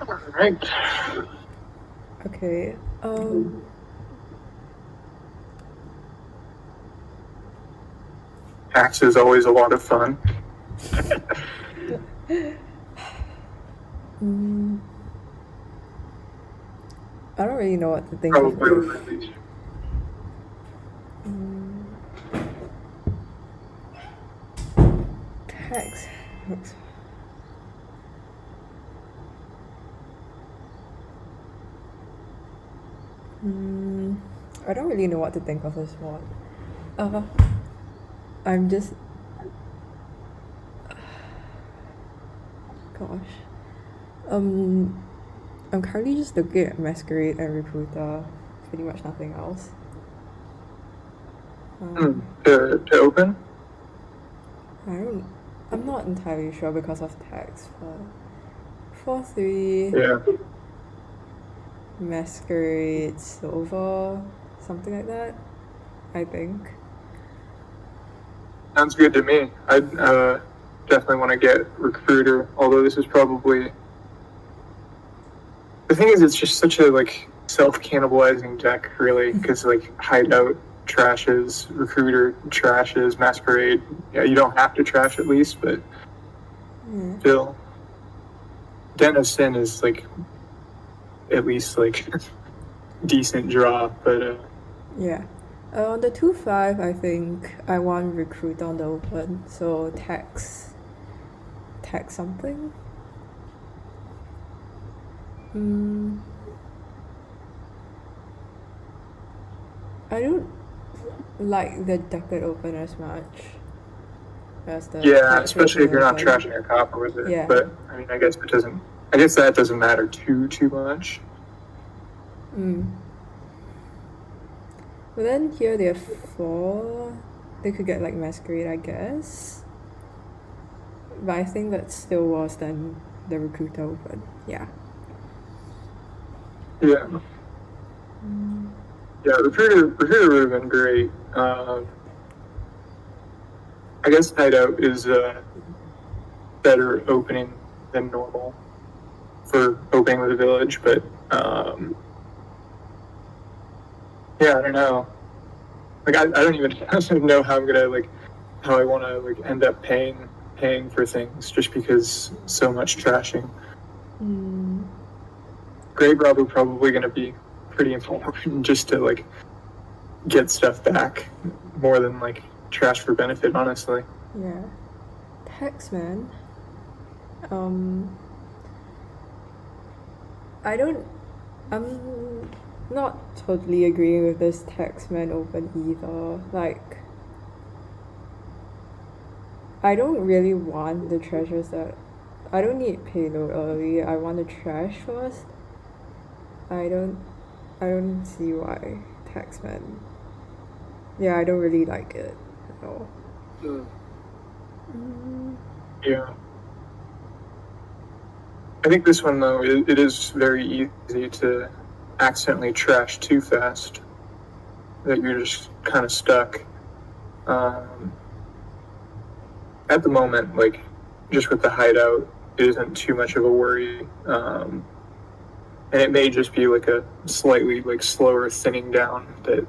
Right. Okay. Tax is always a lot of fun. I don't really know what to think of Probably this. with my least. Tax. I don't really know what to think of this one. I'm just. Gosh. I'm currently just looking at Masquerade and Recruiter. Pretty much nothing else. To open? I'm not entirely sure because of tax, but 4-3 Yeah. Masquerade Silver, something like that, I think. Sounds good to me. I'd definitely want to get Recruiter, although this is probably... The thing is, it's just such a like self-cannibalizing deck, really, because like Hideout trashes, Recruiter trashes, Masquerade. Yeah, you don't have to trash at least, but still. Den of Sin is like at least like decent draw, but Yeah. On the 2-5, I think I want Recruit on the open, so tax something. I don't like the Ducat open as much as the yeah, tax especially if you're not open. trashing your copper with it. Yeah. But I mean, I guess it doesn't. I guess that doesn't matter too much. But then here they have 4. They could get like Masquerade, I guess. But I think that's still worse than the Recruiter open. Yeah. Yeah. Yeah, Recruiter would have been great. I guess Hideout is better opening than normal for opening with a village, but yeah, I don't know. Like I don't even know how I'm gonna like how I want to like end up paying for things just because so much trashing. Grave Robber probably gonna be pretty important just to like get stuff back more than like trash for benefit, honestly. Yeah. Taxman. I'm not totally agreeing with this Taxman open either. Like, I don't really want the treasures that. I don't need payload early. I want the trash first. I don't see why Taxman. Yeah, I don't really like it at all. Yeah. I think this one though, it is very easy to accidentally trash too fast. That you're just kind of stuck. At the moment, like just with the Hideout, it isn't too much of a worry. And it may just be like a slightly like slower thinning down that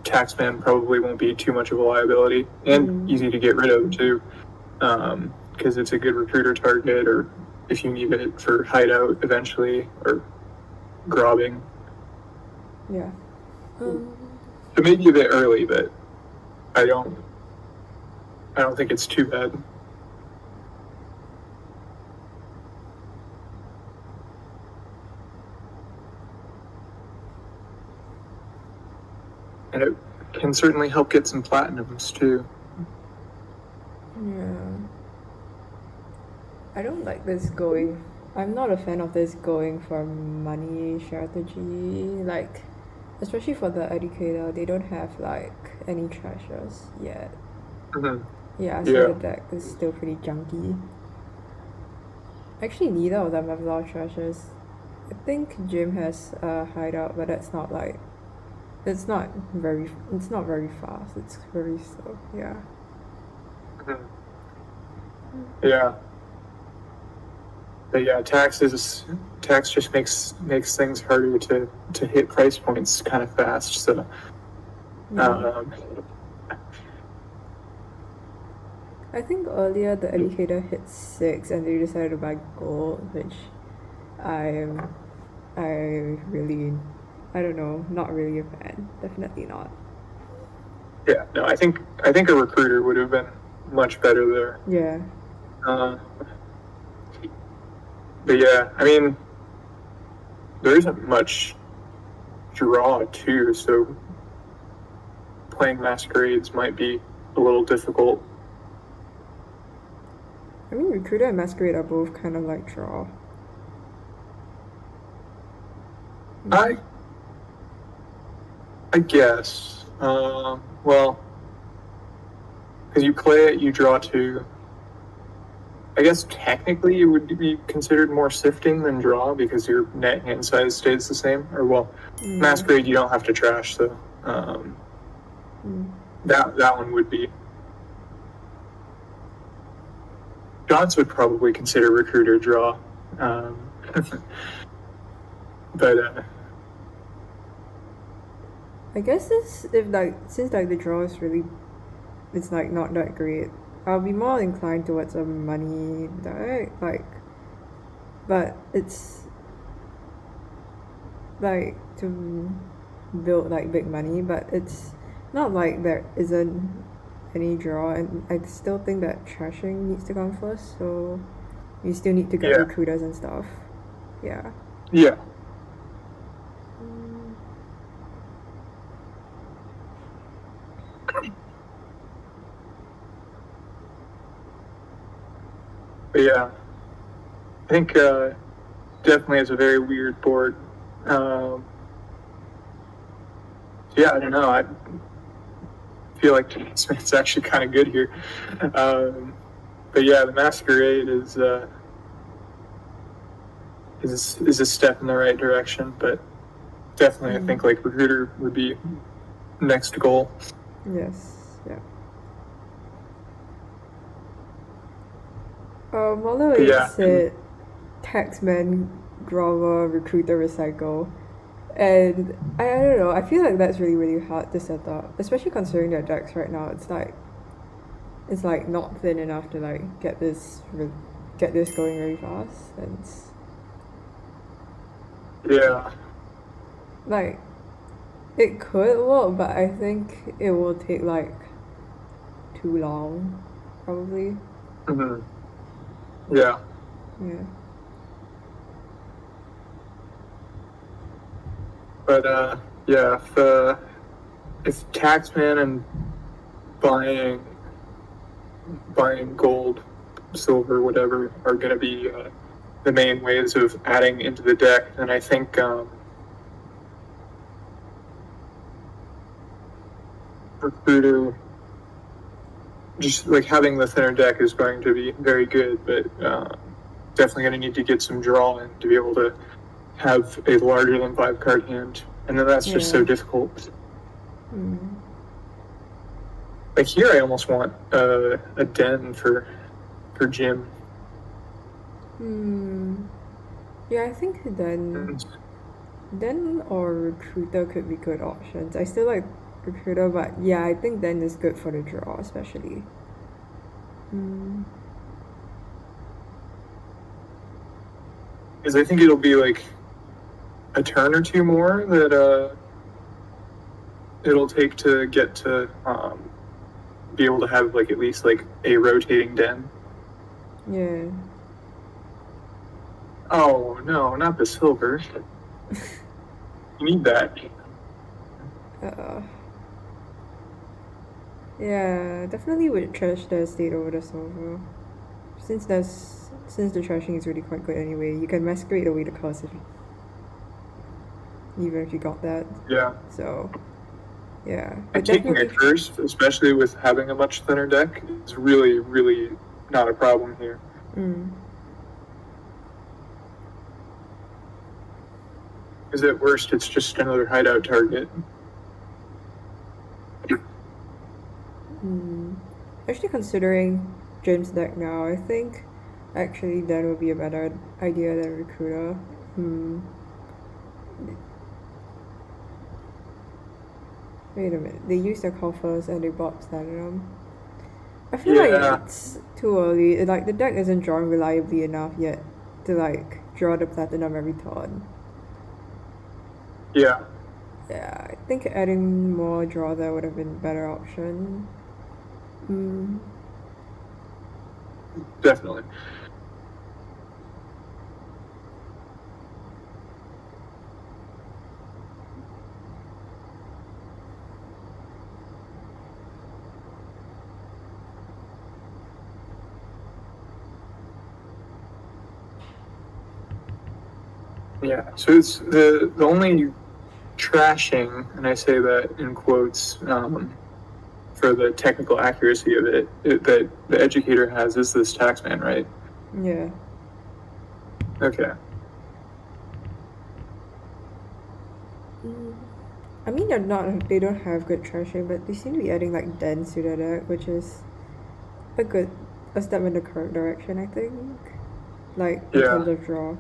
Taxman probably won't be too much of a liability and easy to get rid of too, because it's a good recruiter target, or if you need it for Hideout eventually or grobbing. Yeah. It may be a bit early, but I don't think it's too bad. And it can certainly help get some platinums too. Yeah. I don't like this going. I'm not a fan of this going for money strategy. Like, especially for the Educator, they don't have like any treasures yet. Yeah, so Yeah. the deck is still pretty junky. Actually, neither of them have a lot of treasures. I think Jim has a hideout, but that's not like. It's not very fast. It's very slow. Yeah. Yeah. But yeah, tax tax just makes things harder to hit price points kind of fast. So, I think earlier the Educator hit 6 and they decided to buy gold, which I really, I don't know, not really a fan. Definitely not. yeah, no, I think a recruiter would have been much better there. Yeah. But yeah, I mean, there isn't much draw too, so playing masquerades might be a little difficult. I mean, Recruiter and Masquerade are both kind of like draw. I guess. Well, because you play it, you draw 2. I guess technically it would be considered more sifting than draw because your net hand size stays the same. Or well, Masquerade you don't have to trash, so that one would be. Johns would probably consider Recruiter draw, but I guess since the draw is really, it's like not that great, I'll be more inclined towards a money deck, but it's like to build like big money, but it's not like there isn't any draw, and I still think that trashing needs to come first, so you still need to get recruiters and stuff. Yeah. But yeah, I think definitely it's a very weird board. So yeah, I don't know. I feel like it's actually kind of good here. But yeah, the Masquerade is a step in the right direction, but definitely I think like Recruiter would be next goal. Yes. Yeah. Although it said Taxman, Grover, Recruiter, Recycle, and I don't know, I feel like that's really, really hard to set up, especially considering their decks right now. It's like not thin enough to like get this going really fast, and like it could work, but I think it will take like too long, probably. Yeah. But yeah, if Taxman and buying gold, silver, whatever are going to be the main ways of adding into the deck, then I think Recruiter, just like having the thinner deck is going to be very good, but definitely going to need to get some draw in to be able to have a larger than 5 card hand, and then that's just so difficult. Like here, I almost want a den for Jim. Yeah, I think Den or Recruiter could be good options. I still like Recruiter, but yeah, I think Den is good for the draw, especially. Because I think it'll be like a turn or two more that it'll take to get to be able to have like at least like a rotating den. Yeah. Oh no, not the silver. You need that. Yeah, definitely would trash the estate over the silver. Since the trashing is really quite good anyway, you can masquerade away the cost even if you got that. Yeah. So, yeah. And taking a curse, especially with having a much thinner deck, is really, really not a problem here. Because at worst, it's just another hideout target. Actually, considering Jim's deck now, I think actually that would be a better idea than Recruiter. Hmm. Wait a minute. They used their coffers and they bought platinum. I feel like Yeah, it's too early. Like the deck isn't drawn reliably enough yet to like draw the platinum every turn. yeah, Yeah, I think adding more draw there would have been a better option. Hmm. definitely. Yeah, so it's the only trashing, and I say that in quotes, for the technical accuracy of it that the educator has is this taxman, right? Yeah. Okay. Mm. I mean, they're not. They don't have good trashing, but they seem to be adding like dents to their deck, which is a good a step in the correct direction, I think. Like in Yeah. terms of draw.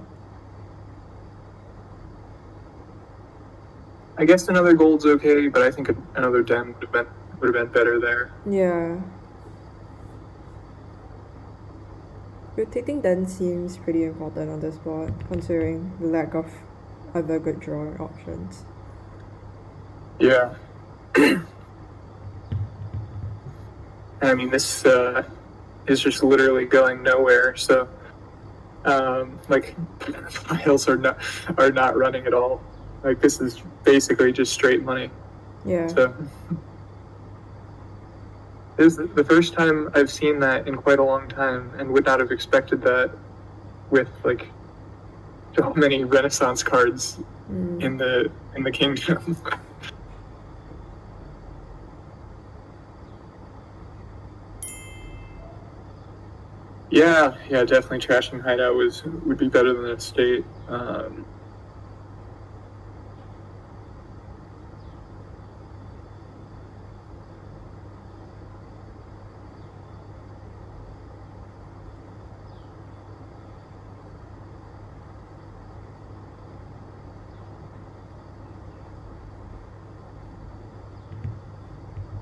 I guess another gold's okay, but I think another den would have been better there. Yeah. Rotating dent seems pretty important on this board, considering the lack of other good drawing options. Yeah. I mean, this is just literally going nowhere. So, like, files are not running at all. Like, this is basically just straight money. Yeah. So, this is the first time I've seen that in quite a long time, and would not have expected that with like so many Renaissance cards Mm. in the kingdom. Yeah, definitely trashing hideout would be better than estate.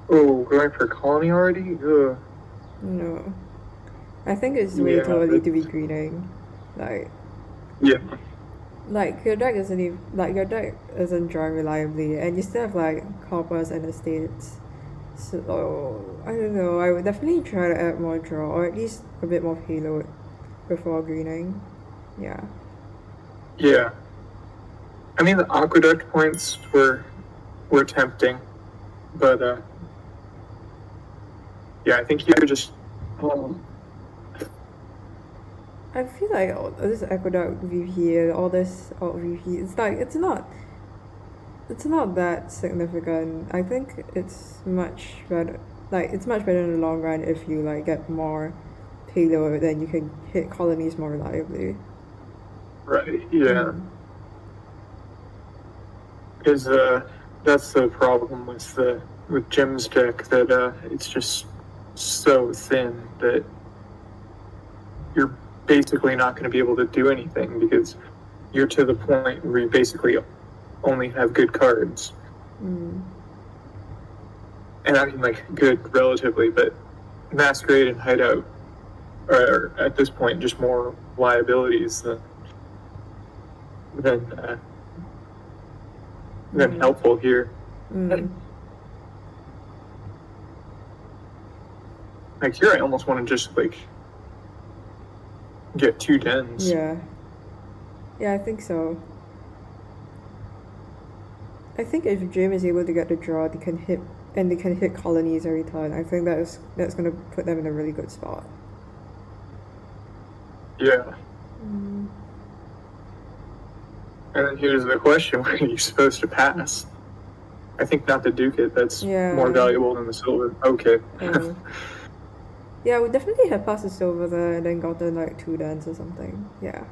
Oh, going for colony already? Ugh. No. I think it's way too Yeah, early to be greening. Like yeah, your deck isn't even, like your deck isn't drawing reliably, and you still have like coppers and estates. So I don't know. I would definitely try to add more draw, or at least a bit more payload before greening. Yeah. yeah. I mean, the aqueduct points were tempting, but yeah, I think you're just. Um, I feel like all this aqueduct VP and all this alt VP, it's like it's not that significant. I think it's much better. Like it's much better in the long run if you like get more payload, then you can hit colonies more reliably. right. Yeah, Mm. because that's the problem with Jim's deck, that it's just so thin that you're basically not going to be able to do anything because you're to the point where you basically only have good cards. Mm. And I mean, like, good relatively, but Masquerade and Hideout are at this point just more liabilities than Mm. helpful here. Mm. Like here, I almost want to just like get two dens. Yeah. Yeah, I think so. I think if Jim is able to get the draw, they can hit colonies every turn. I think that's gonna put them in a really good spot. Yeah. Mm. And then here's the question: where are you supposed to pass? I think not the Ducat. That's Yeah. more valuable than the silver. Okay. Oh. Yeah, we definitely have passed the silver there and then gotten like 2 dents or something. Yeah.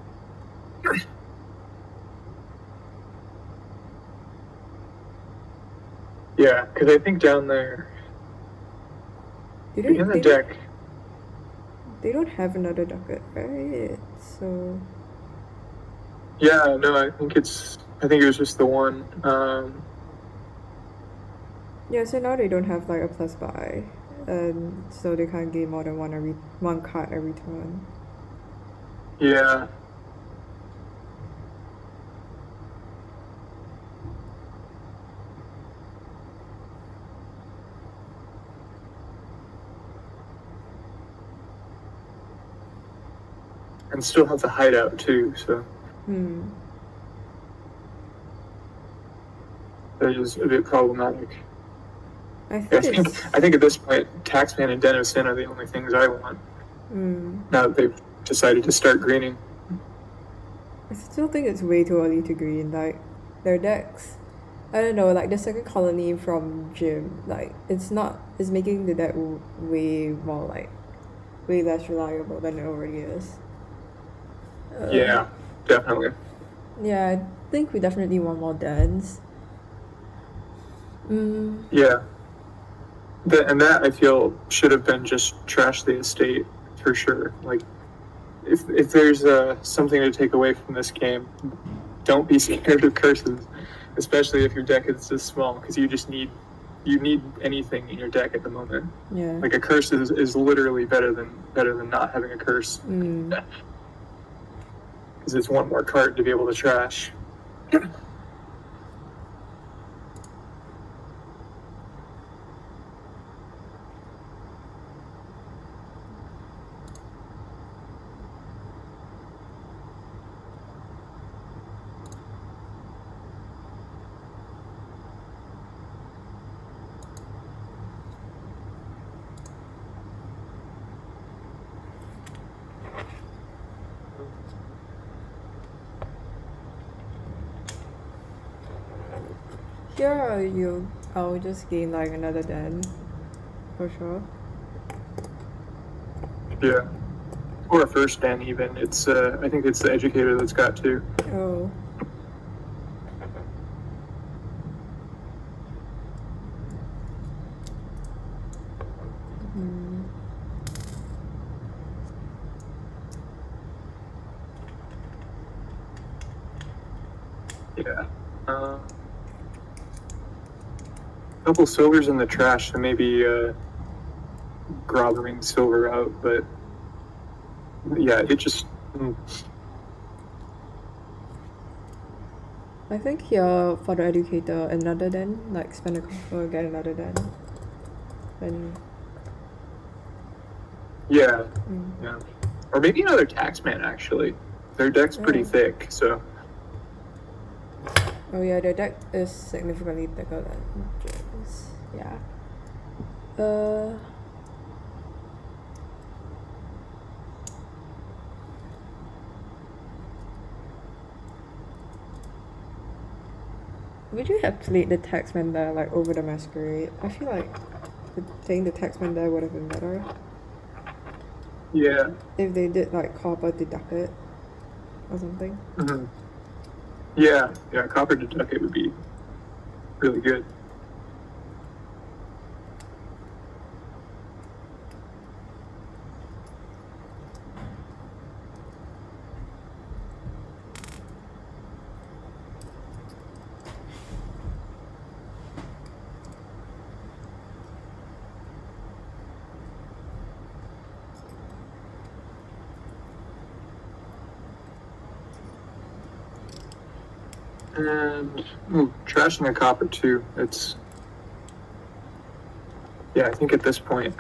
Yeah, because I think down there They in the don't, deck. they don't have another ducat, right? So Yeah, no, I think it was just the one. Yeah, so now they don't have like a plus buy, and so they can't gain more than one card every turn. Yeah. And still have the hideout too, so that is a bit problematic. I think I think at this point, Taxman and Denizen are the only things I want. Now that they've decided to start greening. I still think it's way too early to green. Like their decks, I don't know. Like the second colony from Jim, like it's making the deck way more like way less reliable than it already is. Yeah, definitely. Yeah, I think we definitely want more Dans. Yeah. And that I feel should have been just trash the estate for sure. Like, if there's something to take away from this game, don't be scared of curses, especially if your deck is this small, because you need anything in your deck at the moment. Yeah. Like a curse is literally better than not having a curse. Because it's one more card to be able to trash. Here I'll just gain like another Den, for sure. Yeah. Or a first den even. It's I think it's the Educator that's got two. Oh. Yeah. Couple silvers in the trash, so maybe grobbering silver out, but yeah, it just. I think here for the Educator, another Den, like spend a copper, get another Den. Then. Yeah. Yeah. Or maybe another Taxman actually. Their deck's pretty thick, so. Oh yeah, their deck is significantly thicker than Jim's. Yeah. Would you have played the Taxman there like over the Masquerade? I feel like playing the Taxman there would have been better. Yeah. If they did like copper to ducat or something. Yeah, copper to ducat would be really good. And trashing a copper too. It's I think at this point.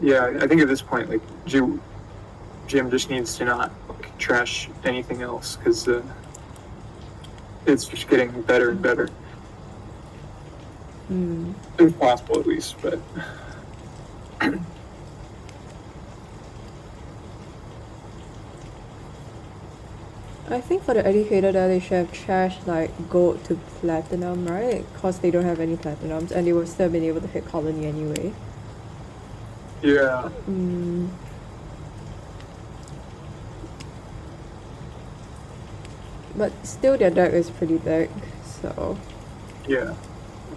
Yeah, I think at this point, like Jim just needs to not trash anything else because it's just getting better and better. If possible, at least, but. I think for the Educator there they should have trashed like gold to platinum, right? Because they don't have any platinums and they would still have been able to hit colony anyway. Yeah. But still their deck is pretty big, so Yeah.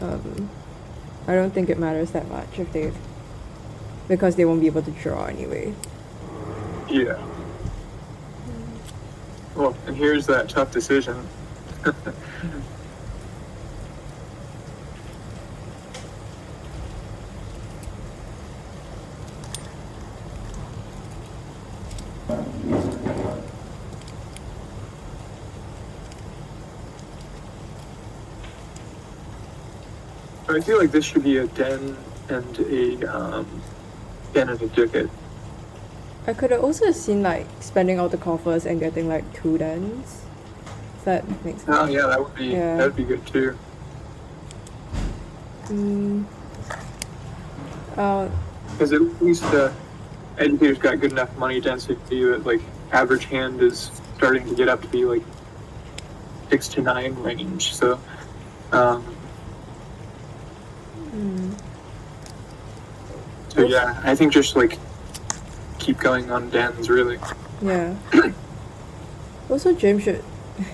I don't think it matters that much if because they won't be able to draw anyway. Yeah. Well, and here's that tough decision. I feel like this should be a den and a ticket. I could have also seen like spending all the coffers and getting like 2 dens. If that makes sense. Oh yeah, that'd be good too. Because at least Educator's got good enough money density that like average hand is starting to get up to be like 6 to 9 range. So so yeah, I think just like keep going on dens really. Yeah. Also, Jim should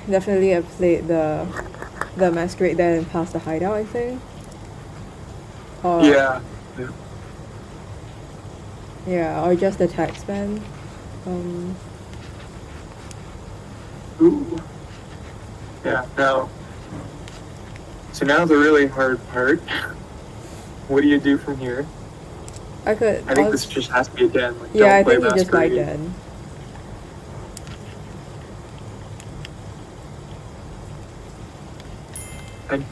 definitely have played the masquerade den and passed the hideout, I think. Or, Yeah. Yeah, or just the taxman. Ooh. Yeah, now. So now the really hard part. What do you do from here? I think this just has to be a den. Like, yeah, I don't think play you just buy Masquerade. den. And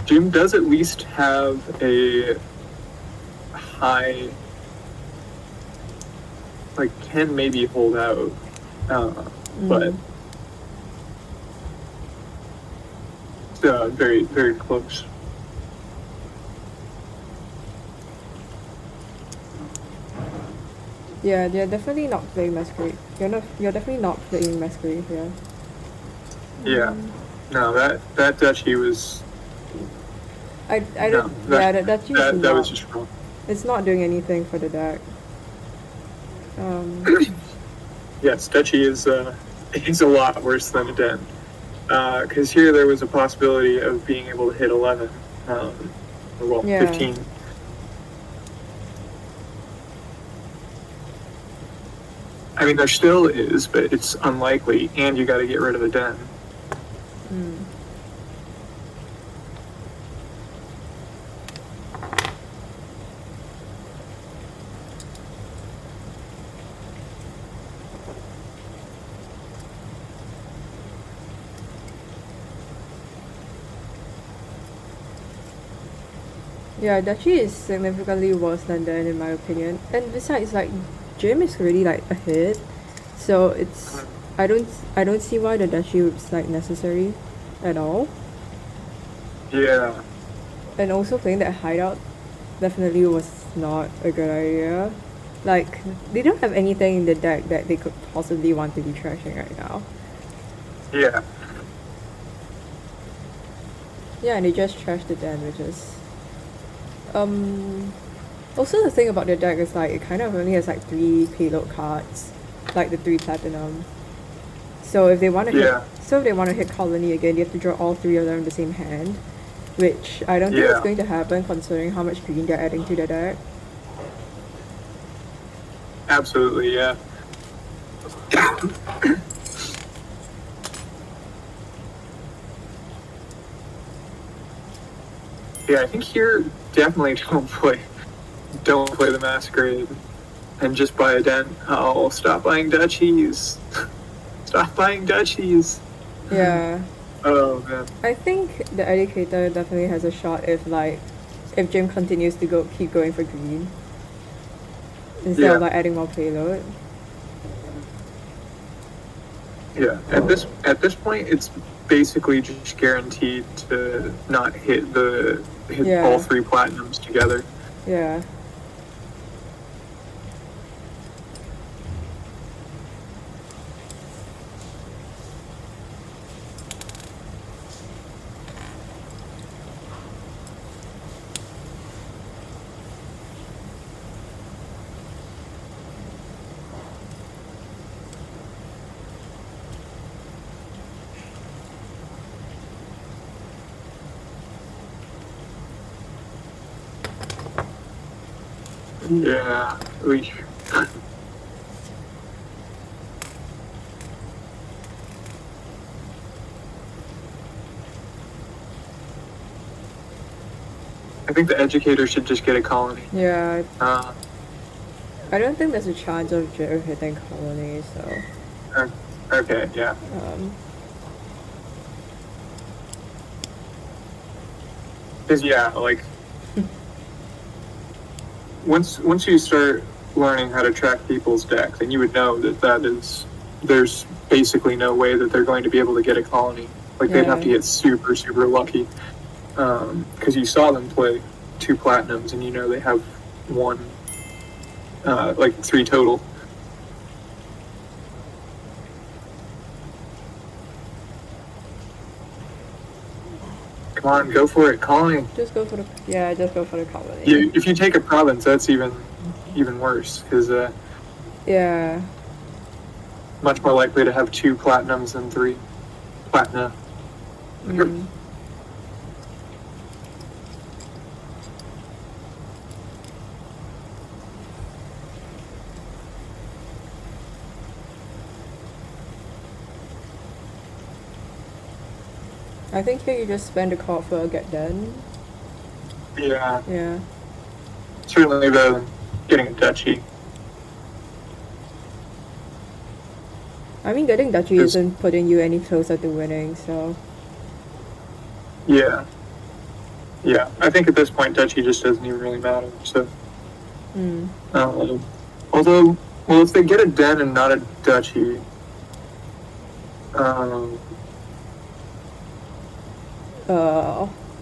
Jim does at least have a high, like, can maybe hold out, but very, very close. Yeah, they're definitely not playing masquerade. You're definitely not playing masquerade here. Yeah. No, that duchy was. I don't. No, yeah, that duchy is that not. was just wrong. It's not doing anything for the deck. Yes, duchy is a lot worse than a den. Because here there was a possibility of being able to hit 11, or well, 15. I mean, there still is, but it's unlikely, and you got to get rid of the den. Yeah, duchy is significantly worse than den in my opinion. And besides, like, Jim is already like ahead, so it's I don't see why the duchy was like necessary at all. Yeah. And also playing that hideout definitely was not a good idea. Like, they don't have anything in the deck that they could possibly want to be trashing right now. Yeah. Yeah, and they just trashed the den, which is also the thing about the deck is like it kind of only has like 3 payload cards, like the 3 platinum. So if they want to hit colony again, you have to draw all 3 of them in the same hand, which I don't think is going to happen considering how much green they're adding to the deck. Absolutely, yeah. Yeah, I think here definitely don't play the masquerade and just buy a den. Oh, stop buying duchies. Stop buying duchies. Yeah. Oh man. I think the Educator definitely has a shot if Jim continues to keep going for green instead of like adding more payload. Yeah. At this point, it's basically just guaranteed to not hit all 3 platinums together. Yeah. Yeah. I think the Educator should just get a colony. Yeah, Uh, I don't think there's a chance of Joe hitting colony, so. okay, yeah. Because yeah, like once you start learning how to track people's deck, then you would know there's basically no way that they're going to be able to get a colony. Like they'd have to get super super lucky. Because you saw them play 2 platinums, and you know they have one, like 3 total. Come on, go for it, colony. Just go for the colony. If you take a province, that's even worse, because yeah, much more likely to have 2 platinums than 3 platina. I think here you just spend a card for a get done. Yeah. Yeah. Certainly better than getting a duchy. I mean, getting duchy isn't putting you any closer to winning, so. Yeah. Yeah, I think at this point duchy just doesn't even really matter, so. Although, well, if they get a den and not a duchy,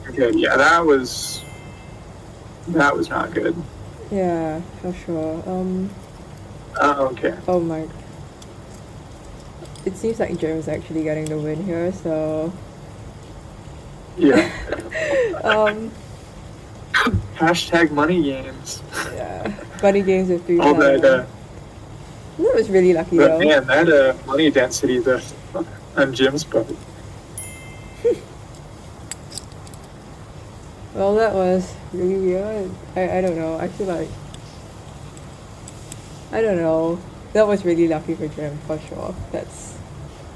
okay, yeah, that was not good. Yeah, for sure. Okay. Oh my. It seems like Jim's actually getting the win here, so. Yeah. Hashtag money games. Yeah. Money games with 3 All that, that was really lucky though. Man, that money density on Jim's part. Well, that was really weird. I don't know. I feel like. I don't know. That was really lucky for Jim, for sure. That's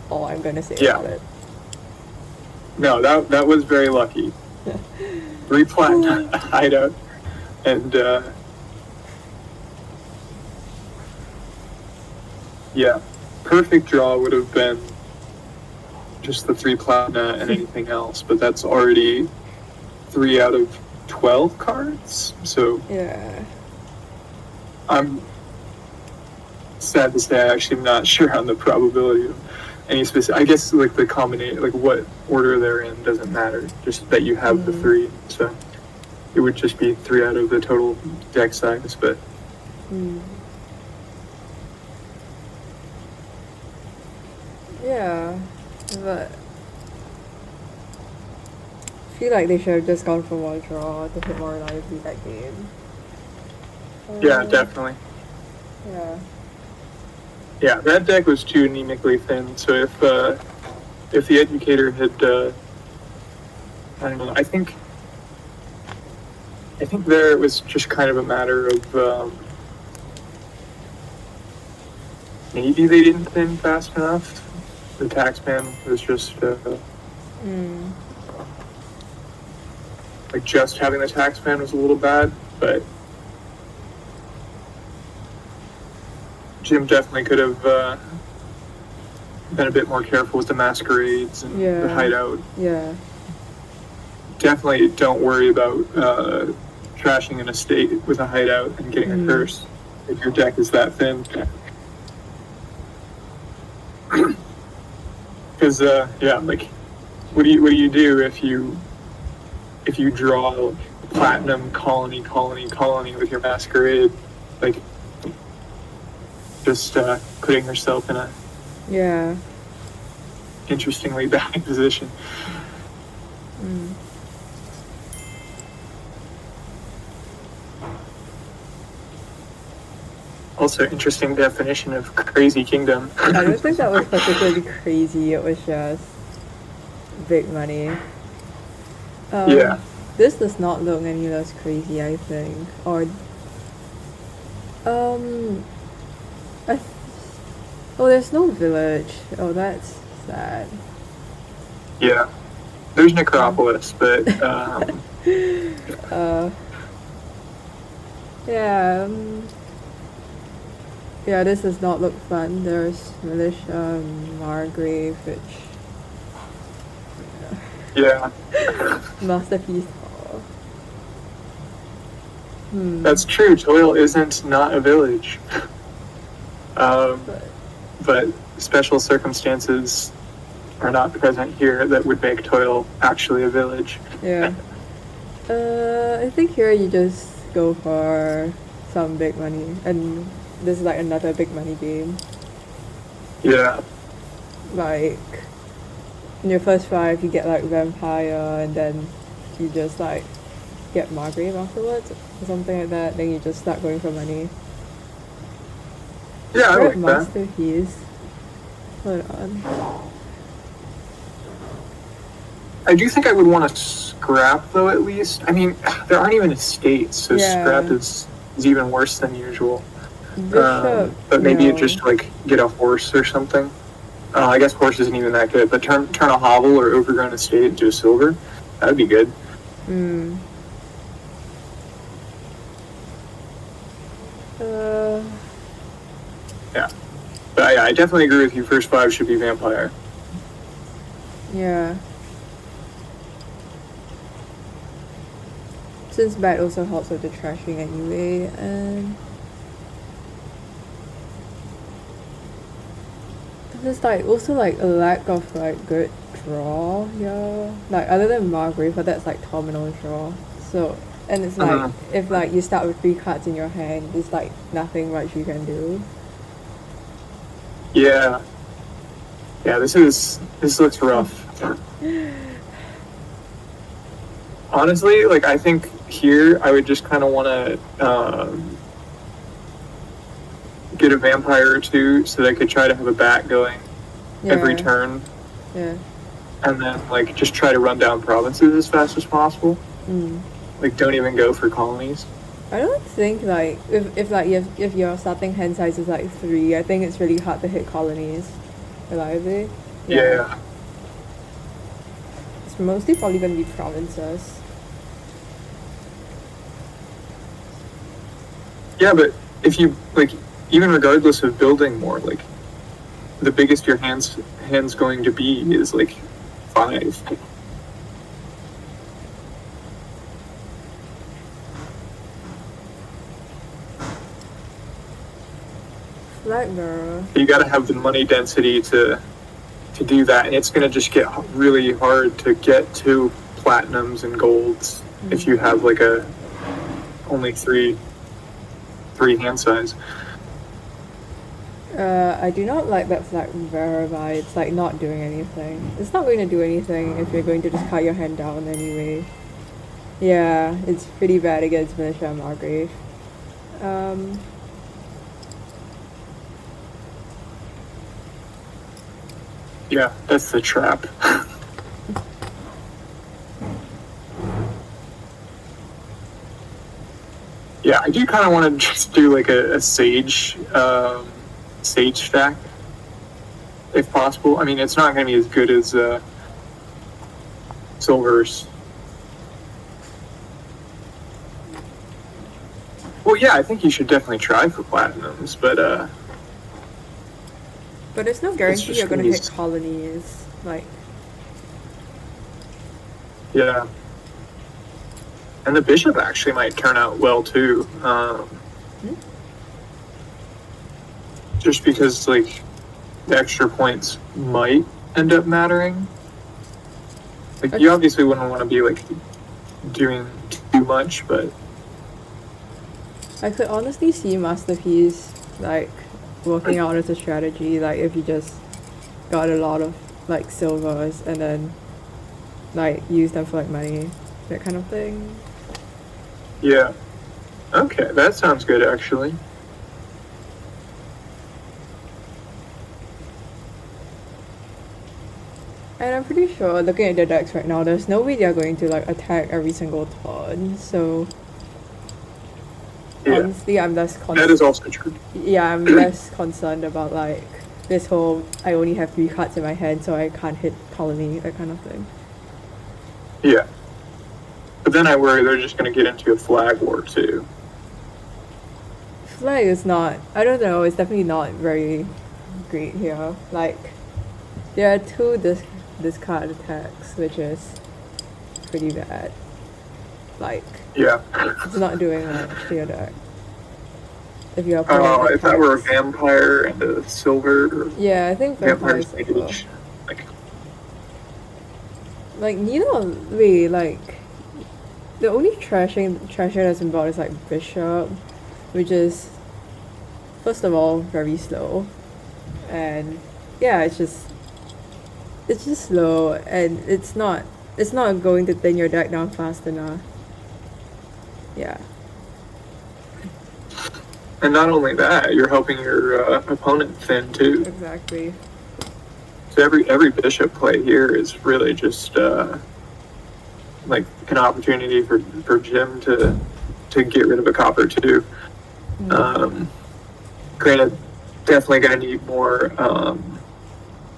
all I'm gonna say about it. No, that was very lucky. 3 platinum hideout, and yeah, perfect draw would have been just the 3 platina and anything else, but that's already 3 out of 12 cards, so yeah. I'm sad to say I actually am not sure on the probability of any specific. I guess like the combination, like what order they're in doesn't matter, just that you have the 3, so it would just be 3 out of the total deck size, but yeah, but I feel like they should have just gone for 1 draw to hit more reliably that game. Yeah, definitely. Yeah. Yeah, that deck was too anemically thin. So if the Educator had, I don't know, I think there it was just kind of a matter of maybe they didn't thin fast enough. The Taxman was just like just having the Taxman was a little bad, but Jim definitely could have been a bit more careful with the masquerades and the hideout. Yeah. Definitely don't worry about trashing an estate with a hideout and getting a curse if your deck is that thin. Because yeah, like what do you do if you draw platinum colony with your masquerade, like just putting yourself in a interestingly bad position. Also, interesting definition of crazy kingdom. I don't think that was particularly crazy. It was just big money. Yeah. This does not look any less crazy, I think. Or oh, there's no village. Oh, that's sad. Yeah. There's Necropolis, but Yeah. Yeah, this does not look fun. There's Militia Margrave, which Yeah, masterpiece. that's true. Toil isn't not a village. But But special circumstances are not present here that would make Toil actually a village. yeah. I think here you just go for some big money, and this is like another big money game. Yeah, Like in your first 5 you get like Vampire, and then you just like get Margrave afterwards or something like that, then you just start going for money. yeah, I Red like that. Masterpiece. Hold on. I do think I would want to scrap though, at least. I mean, there aren't even estates, so Yeah. scrap is even worse than usual. Bishop. But maybe no. you just like get a horse or something. I guess horse isn't even that good, but turn a hovel or overgrown estate into a silver. That'd be good. Yeah. But yeah, I definitely agree with you. First 5 should be vampire. Yeah. Since bad also helps with the trashing anyway, and there's like also like a lack of like good draw, yeah. Like other than Margrave, but that's like terminal draw. So and it's like if like you start with 3 cards in your hand, there's like nothing much you can do. Yeah. Yeah, this looks rough. Honestly, like I think here I would just kind of want to get a vampire or 2 so that I could try to have a bat going every turn, Yeah. and then like just try to run down provinces as fast as possible. Like don't even go for colonies. I don't think like if like if your starting hand size is like 3, I think it's really hard to hit colonies reliably. Yeah. It's mostly probably gonna be provinces. Yeah, but if you like, even regardless of building more, like the biggest your hands going to be is like 5. Flag bearer. You got to have the money density to do that, and it's going to just get really hard to get to platinums and golds if you have like a only 3 hand size. I do not like that flag bearer vibe. It's like not doing anything. It's not going to do anything if you're going to just cut your hand down anyway. Yeah, it's pretty bad against Militia and Margrave. Yeah, that's the trap. Yeah, I do kind of want to just do like a sage stack, if possible. I mean, it's not going to be as good as silvers. Well, yeah, I think you should definitely try for platinums, but there's no guarantee just you're gonna gonna be hit colonies. Like, yeah. And the bishop actually might turn out well too. Just because like the extra points might end up mattering. Like you obviously wouldn't want to be like doing too much, but I could honestly see Masterpiece like working out as a strategy, like if you just got a lot of like silvers and then like use them for like money, that kind of thing. yeah. Okay, that sounds good actually. And I'm pretty sure, looking at the decks right now, there's no way they're going to like attack every single turn. So Yeah. honestly, I'm less That is also true. yeah, I'm less concerned about like this whole I only have 3 cards in my hand, so I can't hit colony, that kind of thing. Yeah. But then I worry they're just going to get into a flag war too. Flag is not, I don't know, it's definitely not very great here. Like, there are two discard attacks, which is pretty bad. Like, Yeah. it's not doing much to your deck. If you're playing if that were a vampire and a silver. Yeah, I think vampire vampire's silver. mage. Like, neither way, like, the only trashing that's involved is like bishop, which is, first of all, very slow. And yeah, it's just slow, and it's not going to thin your deck down fast enough. Yeah. And not only that, you're helping your opponent thin too. Exactly. So every bishop play here is really just like an opportunity for Jim to get rid of a copper too. Granted, definitely going to need more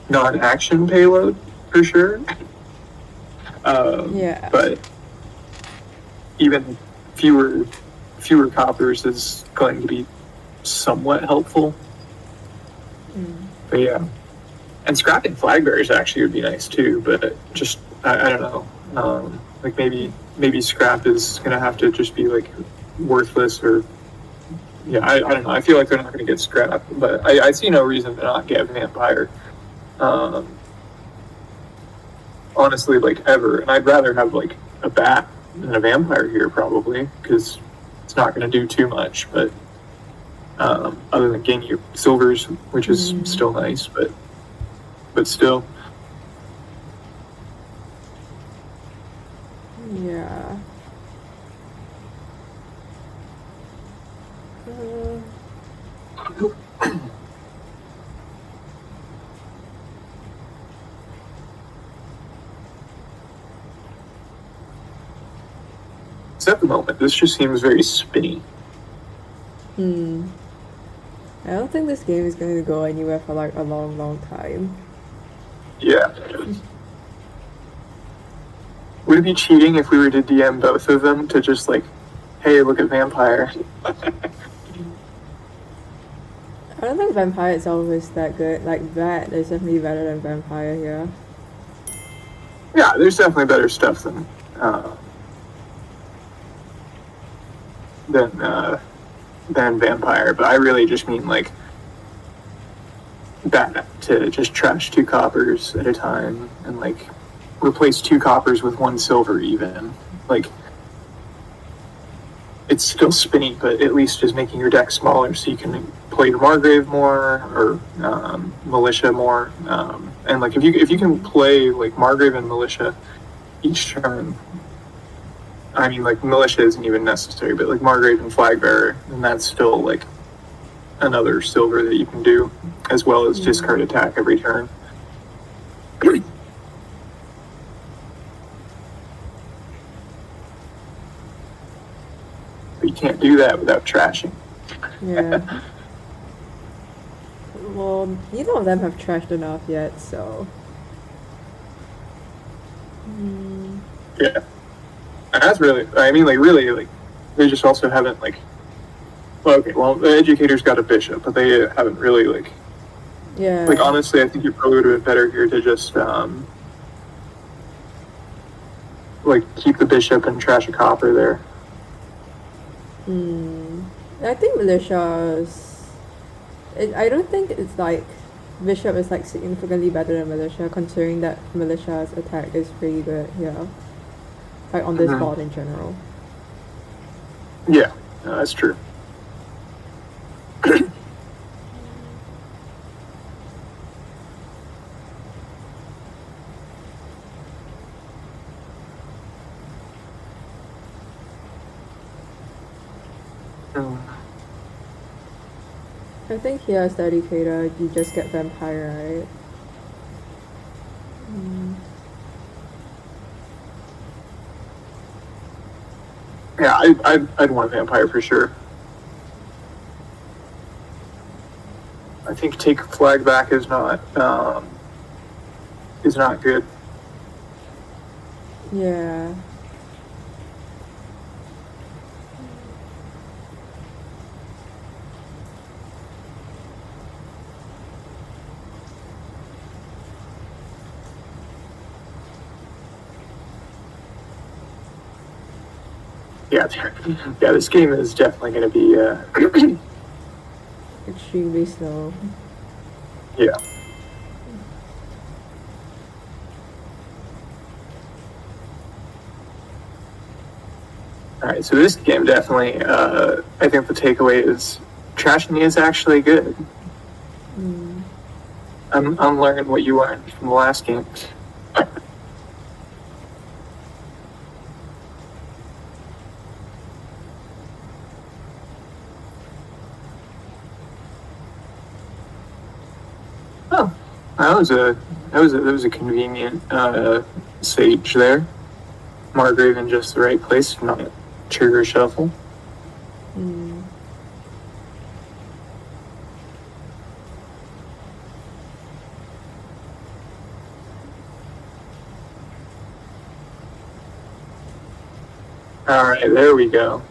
non-action payload for sure. Yeah. But even fewer coppers is going to be somewhat helpful. But yeah, and scrapping flag bearers actually would be nice too. But just I don't know. Like maybe scrap is gonna have to just be like worthless, or yeah, I don't know. I feel like they're not gonna get scrapped, but I see no reason to not get vampire. Honestly, like ever, and I'd rather have like a bat than a vampire here probably, because it's not going to do too much. But other than getting your silvers, which is still nice, but still. Yeah. So at the moment, this just seems very spinny. I don't think this game is going to go anywhere for like a long time. Yeah. Would it be cheating if we were to DM both of them to just like, hey, look at vampire? I don't think vampire itself is that good. Like that is definitely better than vampire here. Yeah, there's definitely better stuff than vampire, but I really just mean like that to just trash 2 coppers at a time and like replace 2 coppers with 1 silver even. Like it's still spinny, but at least is making your deck smaller so you can play your Margrave more or Militia more. And like if you can play like Margrave and Militia each turn, I mean, like, Militia isn't even necessary, but, like, Margrave and Flag Bearer, and that's still, like, another silver that you can do, as well as discard attack every turn. But you can't do that without trashing. Yeah. Well, neither of them have trashed enough yet, so. Yeah. And that's really, I mean, like, really, like, they just also haven't, like, well, okay, well, the Educator's got a bishop, but they haven't really, like, Yeah. like, honestly, I think you probably would have been better here to just, like, keep the bishop and trash a copper there. I think Militia's. I don't think it's like Bishop is like significantly better than Militia, considering that Militia's attack is pretty good here. Like on this board in general. Yeah, no, that's true. I think here as the Educator, you just get Vampire, right? Yeah, I'd want a Vampire for sure. I think take flag back is not good. Yeah. Yeah, yeah. This game is definitely going to be. Extremely slow. Yeah. All right, so this game definitely, I think the takeaway is trashing is actually good. Mm. I'm learning what you learned from the last game. Oh, that was a convenient sage there. Margrave in just the right place, not trigger shuffle. Mm. All right, there we go.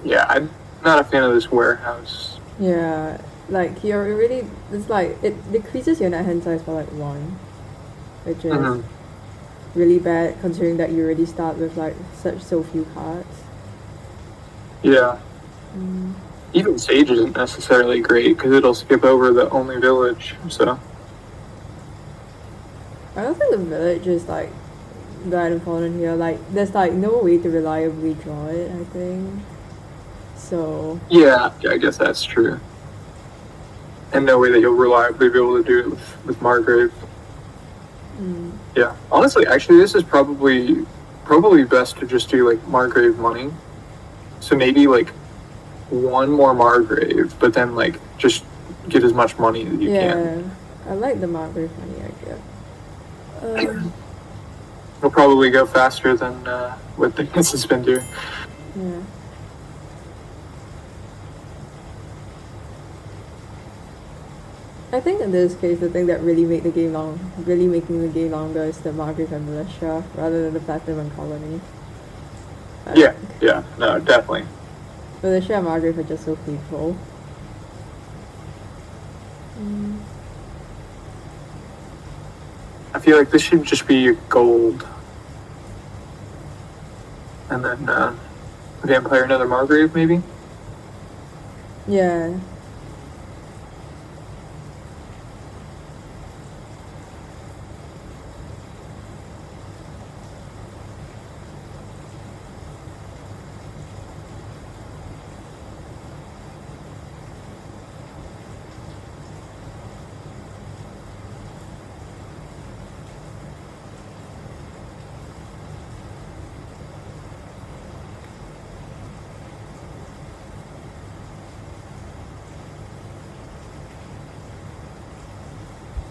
Yeah, I'm not a fan of this warehouse. Yeah, like you're already. It's like it decreases your net hand size by like 1, which is Mhm. really bad considering that you already start with like so few cards. Yeah. Mm. Even Sage isn't necessarily great because it'll skip over the only village. So I don't think the village is like that important here. Like there's like no way to reliably draw it, I think. So yeah, I guess that's true. And no way that you'll reliably be able to do it with Margrave. mm. Yeah, honestly, actually, this is probably best to just do like Margrave money. So maybe like one more Margrave, but then like just get as much money as you can. I like the Margrave money idea. It'll probably go faster than what the Hits has been doing. Yeah. I think in this case, the thing that really making the game longer is the Margrave and Militia rather than the Platinum and Colony. Yeah, no, definitely. Militia and Margrave are just so faithful. Mm. I feel like this should just be gold. And then Vampire, another Margrave, maybe? Yeah.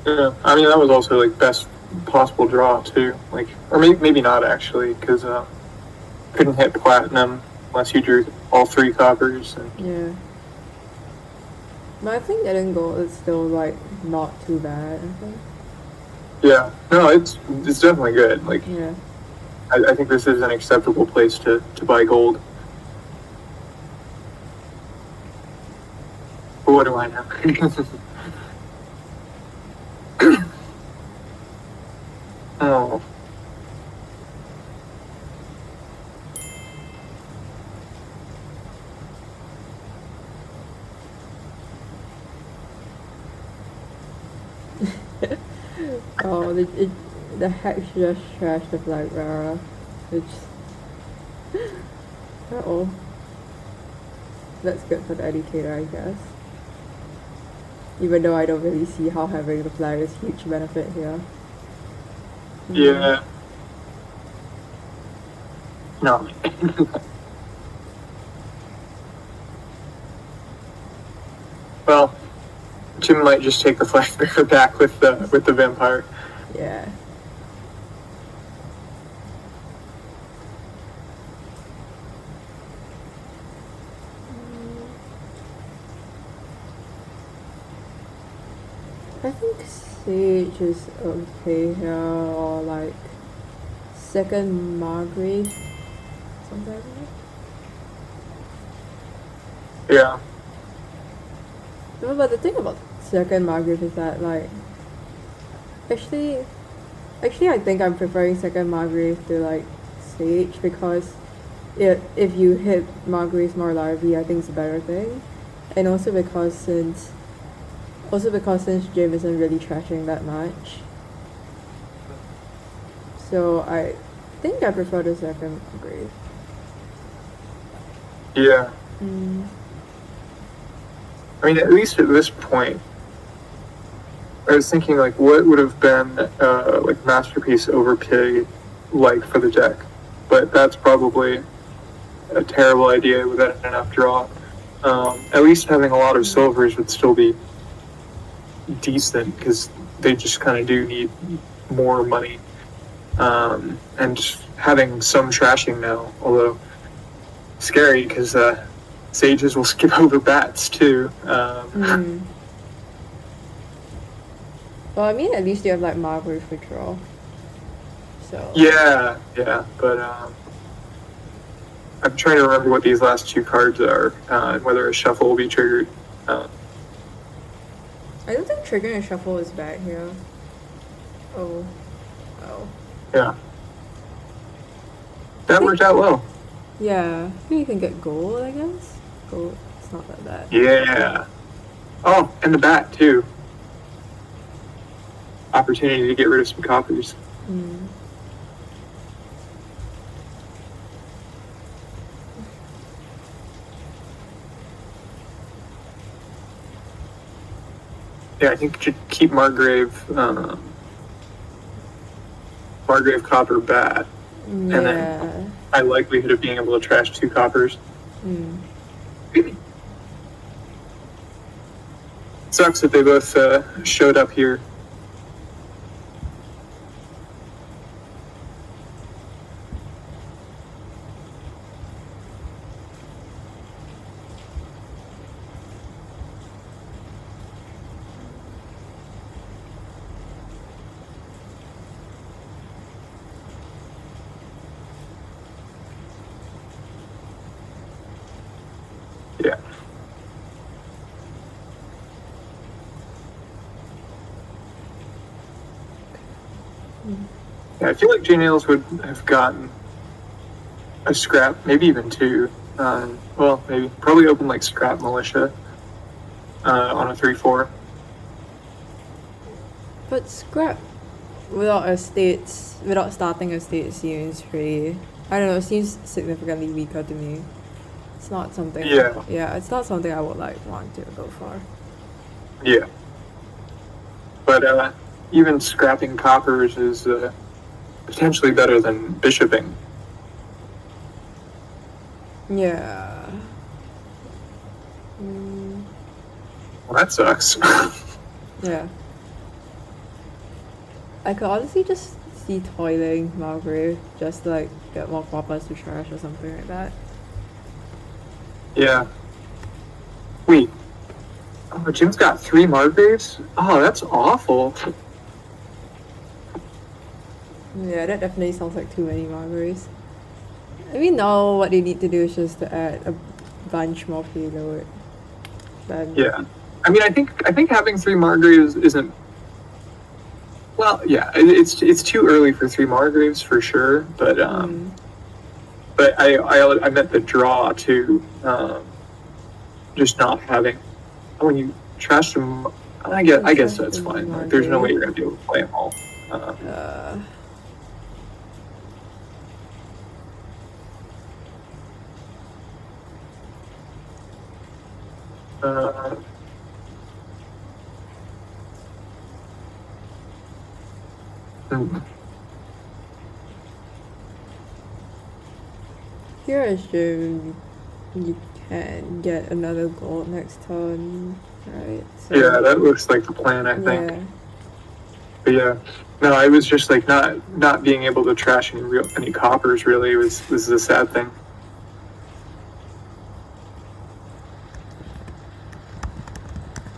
Yeah, I mean, that was also like best possible draw, too. Like, or maybe not actually, because couldn't hit Platinum unless you drew all 3 coppers. And Yeah. But I think getting gold is still like not too bad, I think. yeah, no, it's definitely good. Like, Yeah. I think this is an acceptable place to buy gold. But what do I know? Oh. Oh, the Hex just trashed the Black Rara, which. Uh-oh. That's good for the Educator, I guess. Even though I don't really see how having the flag is huge benefit here. Yeah. No. Well, Jim might just take the flag bearer back with the vampire. Yeah. I think Sage is okay here, or like second Margrave, something like that. Yeah. No, but the thing about second Margrave is that like actually I think I'm preferring second Margrave to like Sage because if you hit Margraves more reliably, I think it's a better thing, and also because since Jim isn't really trashing that much, so I think I prefer the second Margrave. Yeah. Mm. I mean, at least at this point, I was thinking like, what would have been like Masterpiece overpay like for the deck, but that's probably a terrible idea without enough draw. At least having a lot of silvers would still be decent because they just kind of do need more money. And just having some trashing now, although scary because sages will skip over bats too. Well, I mean, at least you have like Margrave for draw. So. Yeah, but I'm trying to remember what these last two cards are and whether a shuffle will be triggered. I don't think triggering a shuffle is bad here. Oh. Yeah. That worked out well. Yeah, you can get gold, I guess. Gold, it's not that bad. Yeah. Oh, and the bat too. Opportunity to get rid of some copies. Yeah, I think to keep Margrave copper bat, and then high likelihood of being able to trash 2 coppers. Sucks that they both showed up here. Yeah. Yeah, I feel like J Nails would have gotten a scrap, maybe even 2. Well, maybe probably open like scrap militia on a 3/4. But scrap without starting a state seems pretty. I don't know. It seems significantly weaker to me. It's not something. Yeah. It's not something I would like want to go for. Yeah. But even scrapping coppers is potentially better than bishoping. Yeah. Well, that sucks. Yeah. I could honestly just see toiling Margrave just to like get more coppers to trash or something like that. Yeah. Wait. Oh, Jim's got 3 Margraves? Oh, that's awful. Yeah, that definitely sounds like too many Margraves. I mean, now what they need to do is just to add a bunch more payload. Then Yeah. I mean, I think having 3 Margraves isn't. Well, yeah, it's too early for 3 Margraves for sure, but but I meant the draw too. Just not having when you trash them. I guess that's fine. Like, there's no way you're gonna be able to play them all. Here I assume you can get another gold next turn, right? So, Yeah, that looks like the plan, I think. Yeah. But yeah, no, I was just like not being able to trash any coppers really was the sad thing.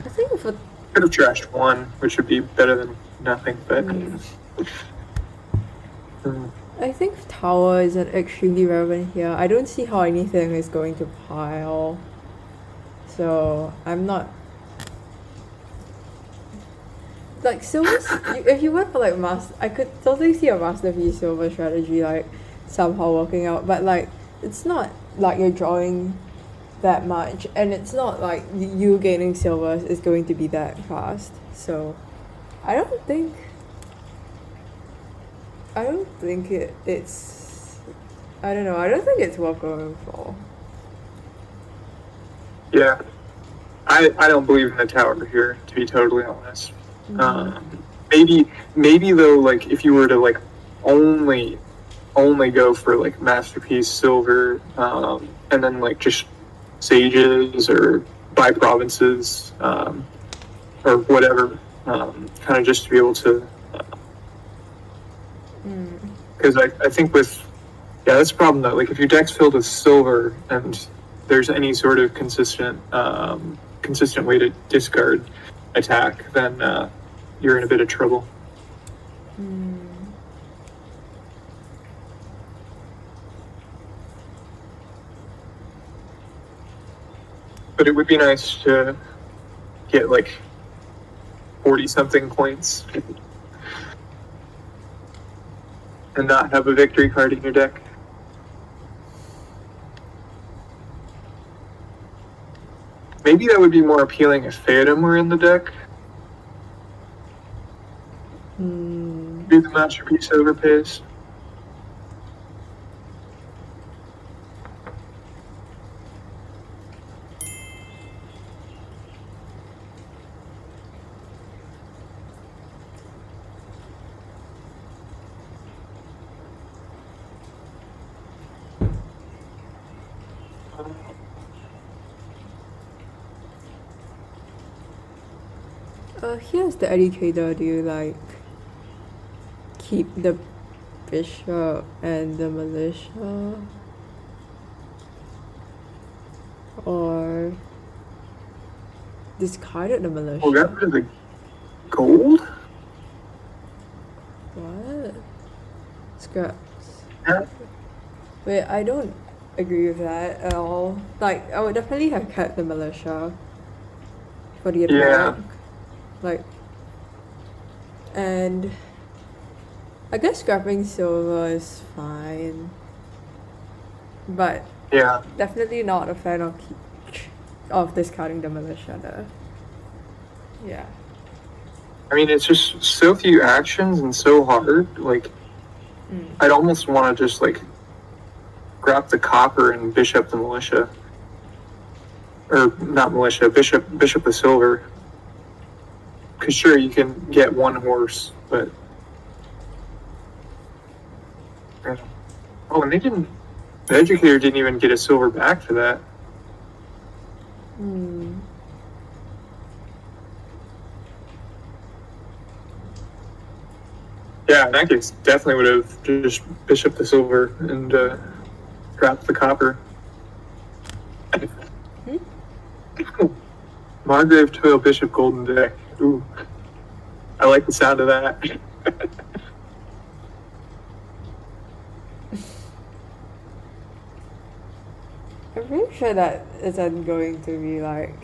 I think Could have trashed one, which would be better than nothing, but. I think tower isn't extremely relevant here. I don't see how anything is going to pile. So I'm not. Like silvers, if you went for like I could totally see a masterpiece silver strategy like somehow working out, but like it's not like you're drawing that much, and it's not like you gaining silvers is going to be that fast. So I don't think it's I don't know, I don't think it's worth going for. Yeah, I don't believe in the tower here, to be totally honest. Maybe though, like if you were to like only go for like masterpiece silver, and then like just sages or buy provinces, or whatever, kind of just to be able to. Because I think that's the problem though. Like if your deck's filled with silver and there's any sort of consistent way to discard attack, then you're in a bit of trouble. But it would be nice to get like 40-something points and not have a victory card in your deck. Maybe that would be more appealing if Phantom were in the deck. Do the masterpiece overpays. Here's the Educator. Do you like keep the bishop and the militia, or discarded the militia? Oh, got rid of the gold? What? Scraps. Yeah. Wait, I don't agree with that at all. Like, I would definitely have kept the militia for the attack. Yeah. Like, and I guess scrapping silver is fine, but Yeah. definitely not a fan of discarding the militia there. Yeah. I mean, it's just so few actions and so hard. Like, I'd almost want to just like grab the copper and bishop the militia, or not militia, bishop the silver. Because sure, you can get one horse, but oh, and the Educator didn't even get a silver back for that. Yeah, in that case, definitely would have just bishop the silver and dropped the copper. Margrave Toil Bishop Golden deck. Ooh, I like the sound of that. I'm pretty sure that isn't going to be like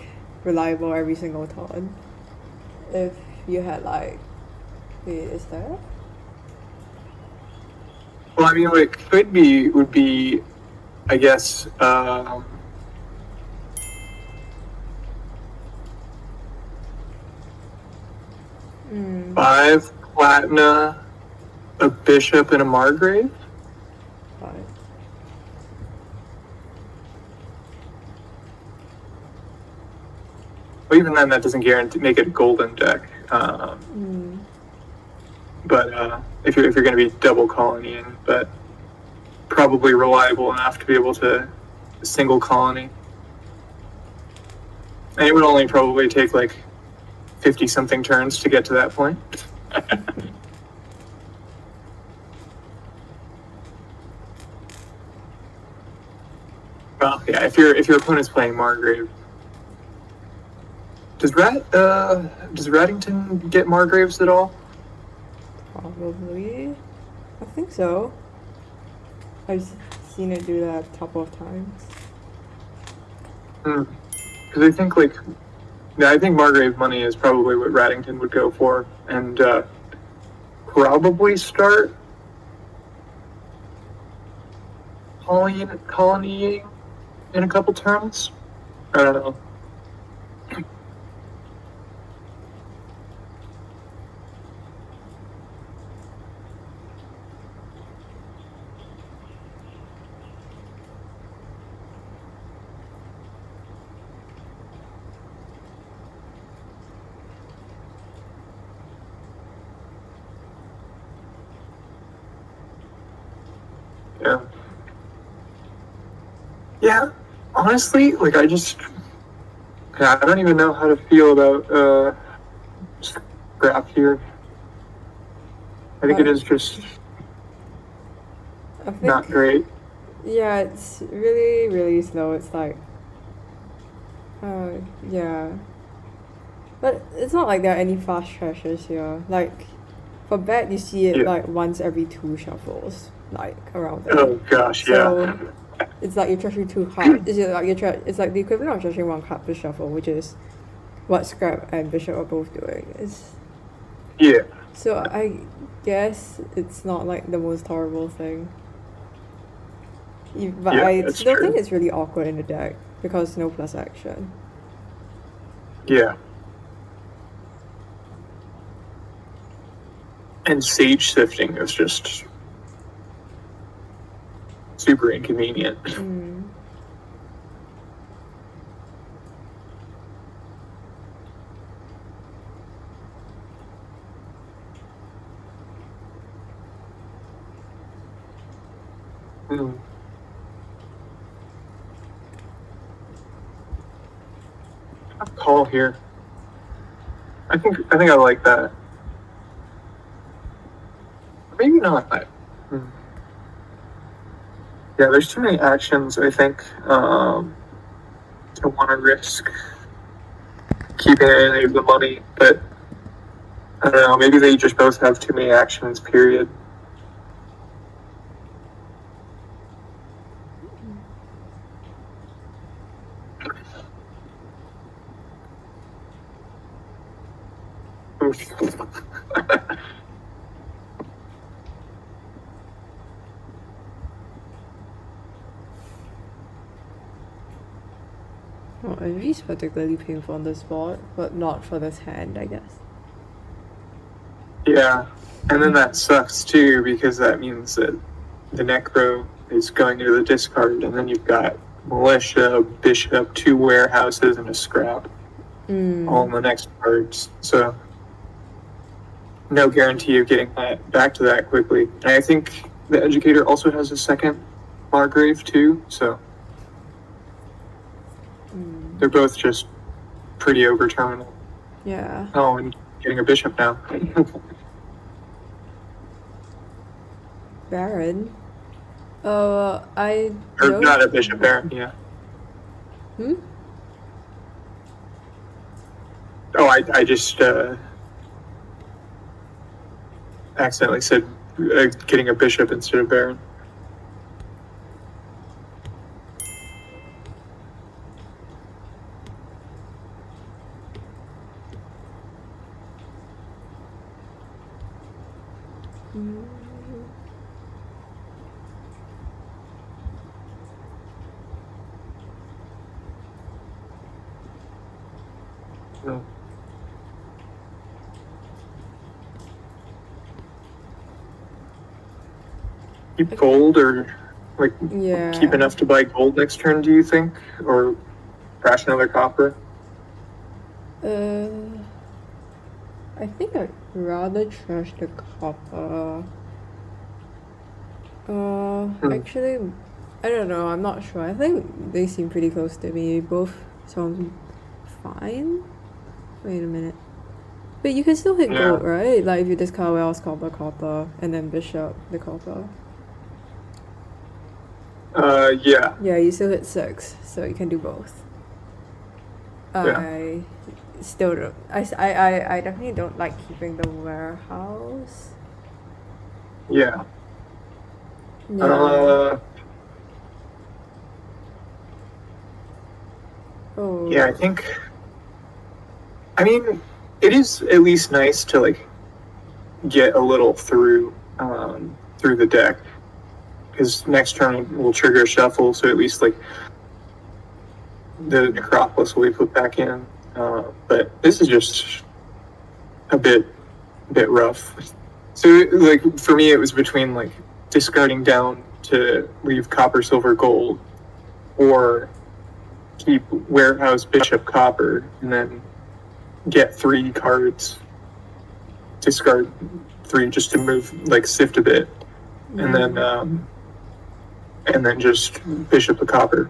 reliable every single turn. If you had like, wait, is there? Well, I mean, what it could be would be, I guess, 5 platina, a bishop, and a Margrave. Got it. Well, even then, that doesn't guarantee make it a golden deck. But if you're going to be double colonying, but probably reliable enough to be able to single colony. And it would only probably take like 50-something turns to get to that point. Well, yeah, if your opponent's playing Margrave, Does Raddington get Margraves at all? Probably. I think so. I've seen it do that a couple of times. Because I think I think Margrave money is probably what Raddington would go for, and probably start colonying in a couple turns. I don't know. Yeah. Yeah. Honestly, I don't even know how to feel about scrap here. I think it is just not great. Yeah, it's really, really slow. It's like, yeah. But it's not like there are any fast treasures here. Like, for bad, you see it like once every 2 shuffles, like around there. Oh gosh, so, yeah. It's like you're treasuring 2 cards. It's like the equivalent of treasuring 1 card per shuffle, which is what Scrap and Bishop are both doing. Yeah. So I guess it's not like the most horrible thing. But yeah, I still true. think it's really awkward in the deck because no plus action. Yeah. And Sage Sifting is just super inconvenient. Call here. I think I like that. Maybe not. Yeah, there's too many actions, I think, to want to risk keeping any of the money, but I don't know, maybe they just both have too many actions, period. Well, MV is particularly painful on this board, but not for this hand, I guess. Yeah, and then that sucks too, because that means that the Necro is going to the discard, and then you've got Militia, Bishop, 2 warehouses, and a scrap all in the next cards. So no guarantee of getting that back to that quickly. And I think the Educator also has a second Margrave too, so they're both just pretty over terminal. Yeah. Oh, and getting a Bishop now. Baron? Or not a Bishop, Baron, yeah. Oh, I just accidentally said getting a Bishop instead of Baron. Keep gold or keep enough to buy gold next turn, do you think? Or crash another copper? I think I'd rather trash the copper. Actually, I don't know, I'm not sure. I think they seem pretty close to me. Both sound fine. Wait a minute. But you can still hit gold, right? Like if you discard Wells, copper, and then Bishop, the copper. Yeah. Yeah, you still hit 6, so you can do both. still don't. I definitely don't like keeping the warehouse. Yeah. Yeah. Oh. Yeah, I think. I mean, it is at least nice to like get a little through the deck, because next turn will trigger a shuffle, so at least like the Necropolis will be put back in. But this is just a bit rough. So like for me, it was between like discarding down to leave copper, silver, gold, or keep warehouse, bishop, copper, and then get 3 cards, discard 3 just to move, like sift a bit, and then just bishop the copper.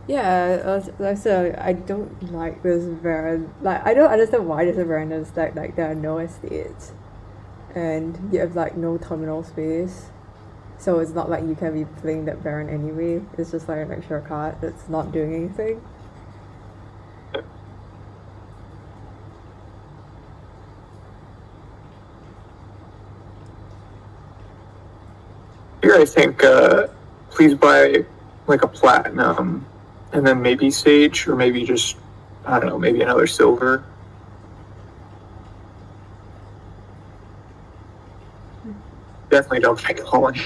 Yeah, like I said, I don't like this Baron. Like, I don't understand why there's a Baron that's like there are no estates, and you have like no terminal space. So it's not like you can be playing that Baron anyway. It's just like an extra card that's not doing anything. Here, I think please buy like a platinum, and then maybe sage, or maybe just, I don't know, maybe another silver. Definitely don't take calling.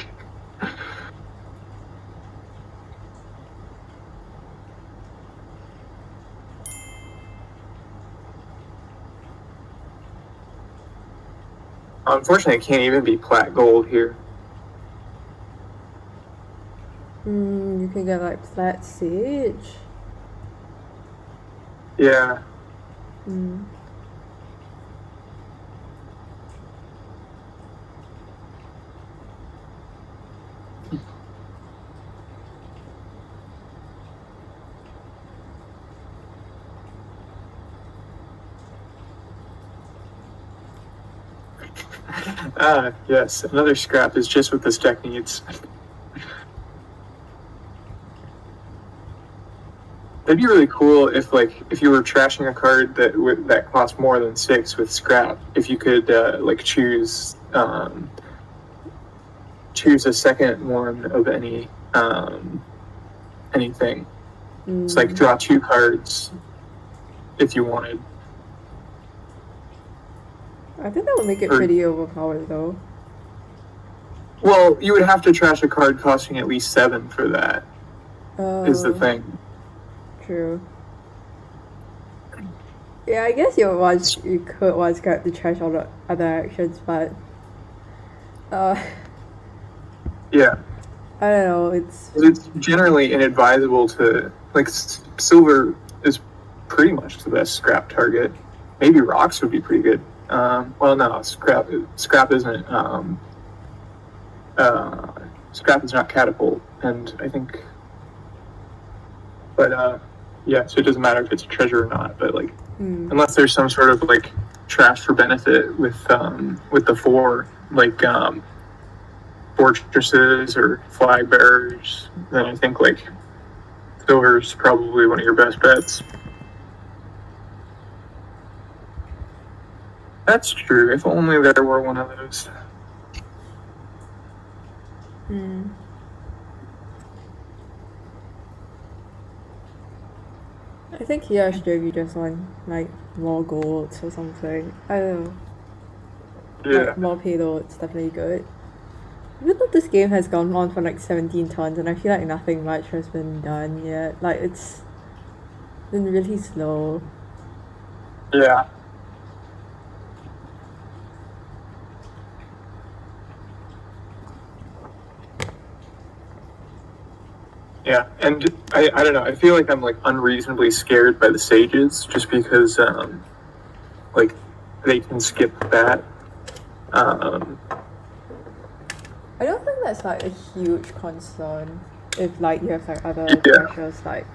Unfortunately, it can't even be plat gold here. You can get like flat sage. Yeah. Yes, another scrap is just what this deck needs. That'd be really cool if, like, if you were trashing a card that costs more than 6 with scrap, if you could like choose a second one of anything. It's like draw 2 cards if you wanted. I think that would make it pretty overpowered though. Well, you would have to trash a card costing at least 7 for that. Is the thing. True. Yeah, I guess you could want scrap to trash all the other actions, but yeah. I don't know. It's generally inadvisable to like silver is pretty much the best scrap target. Maybe rocks would be pretty good. Well, no, scrap isn't. Scrap is not catapult, and I think. But yeah, so it doesn't matter if it's a treasure or not. But like, unless there's some sort of like trash for benefit with the 4, like fortresses or flag bearers, then I think like silver is probably one of your best bets. That's true. If only there were one of those. I think here you just want like more golds or something. I don't know. Yeah. Like, more payloads, definitely good. Even though this game has gone on for like 17 turns and I feel like nothing much has been done yet. Like, it's been really slow. Yeah. Yeah, and I don't know, I feel like I'm like unreasonably scared by the sages just because like they can skip that. I don't think that's like a huge concern if like you have like other treasures, like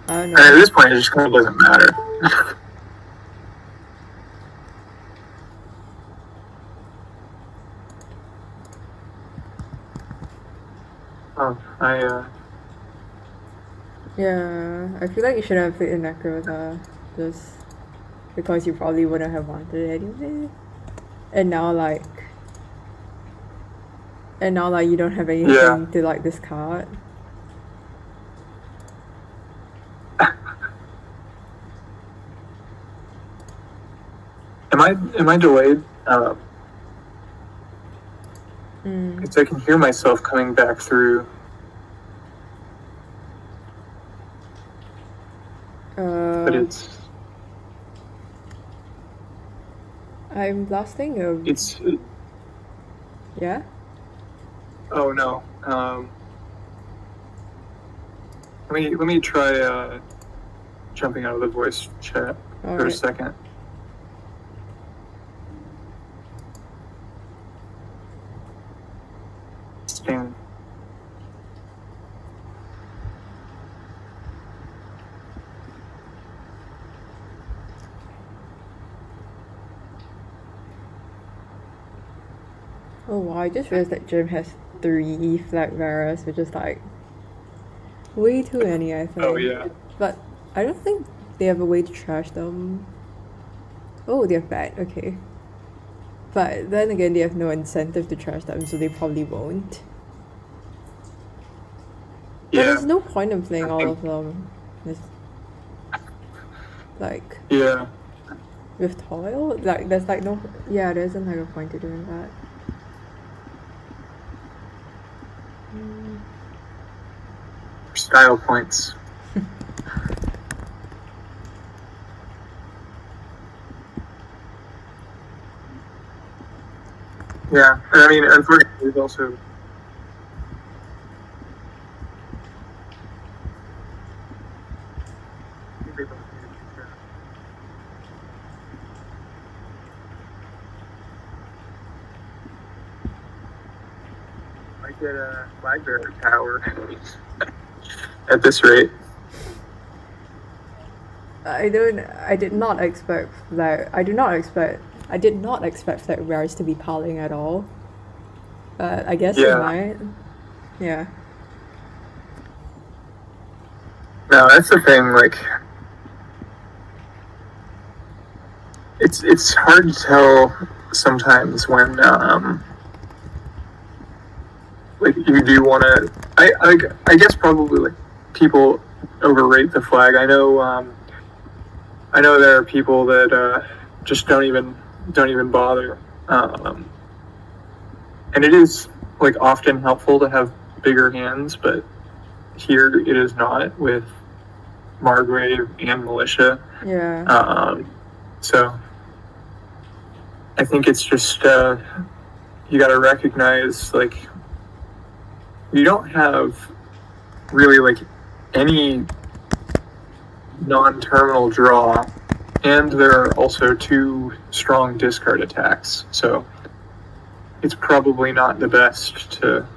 I don't know. And at this point it just kind of doesn't matter. Yeah, I feel like you should have played in Necrota just because you probably wouldn't have wanted it anyway. And now like you don't have Yeah. anything to like discard. Am I delayed? Mm. Because I can hear myself coming back through. But it's I'm blasting a. it's Yeah? oh no. Let me try jumping out of the voice chat for a Alright. second. Sting. Oh wow, I just realized that Jim has 3 flag bearers, which is like way too many, I think. Oh yeah. But I don't think they have a way to trash them. Oh, they're bad, okay. But then again, they have no incentive to trash them, so they probably won't. But Yeah. there's no point in playing all of them. It's like Yeah. with toil, like there's like no, yeah, there isn't like a point to doing that. Style points. Yeah, and I mean, unfortunately, there's also might get a flag bearer tower at this rate. I did not expect flag bearers to be piling at all. But I guess they Yeah. might. Yeah. No, that's the thing. Like, it's hard to tell sometimes when like you do want to. I guess probably like people overrate the flag. I know there are people that just don't even bother. And it is like often helpful to have bigger hands, but here it is not with Margrave and Militia. Yeah. So I think it's just you got to recognize like you don't have really like any non-terminal draw, and there are also 2 strong discard attacks. So it's probably not the best to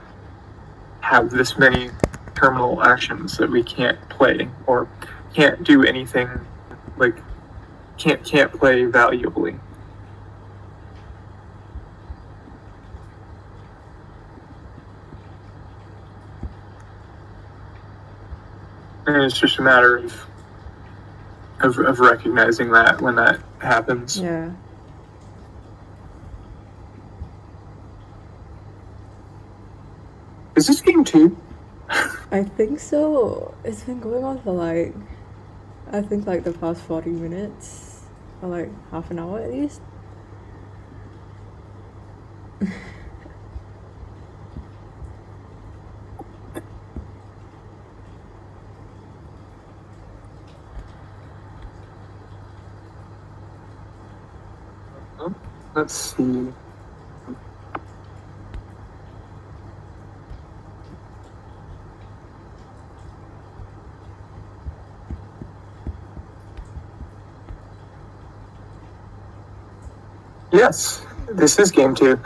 have this many terminal actions that we can't play or can't do anything, like can't play valuably. And it's just a matter of recognizing that when that happens. Yeah. Is this game 2? I think so. It's been going on for like, I think like the past 40 minutes, or like half an hour at least. Let's see. Yes, this is game 2.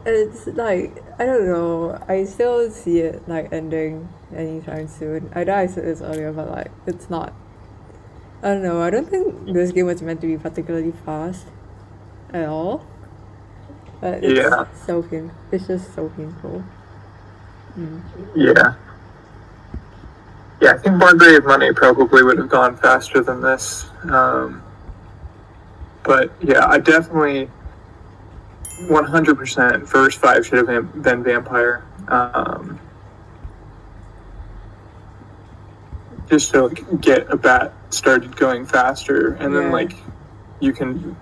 It's like, I don't know, I still see it like ending anytime soon. I know I said this earlier, but like, it's not. I don't know, I don't think this game was meant to be particularly fast at all. But it's Yeah. so painful. It's just so painful. Yeah. Yeah, I think Margrave Money probably would have gone faster than this. But yeah, I definitely 100% first 5 should have been Vampire. Just to like, get a bat started going faster, and then like you can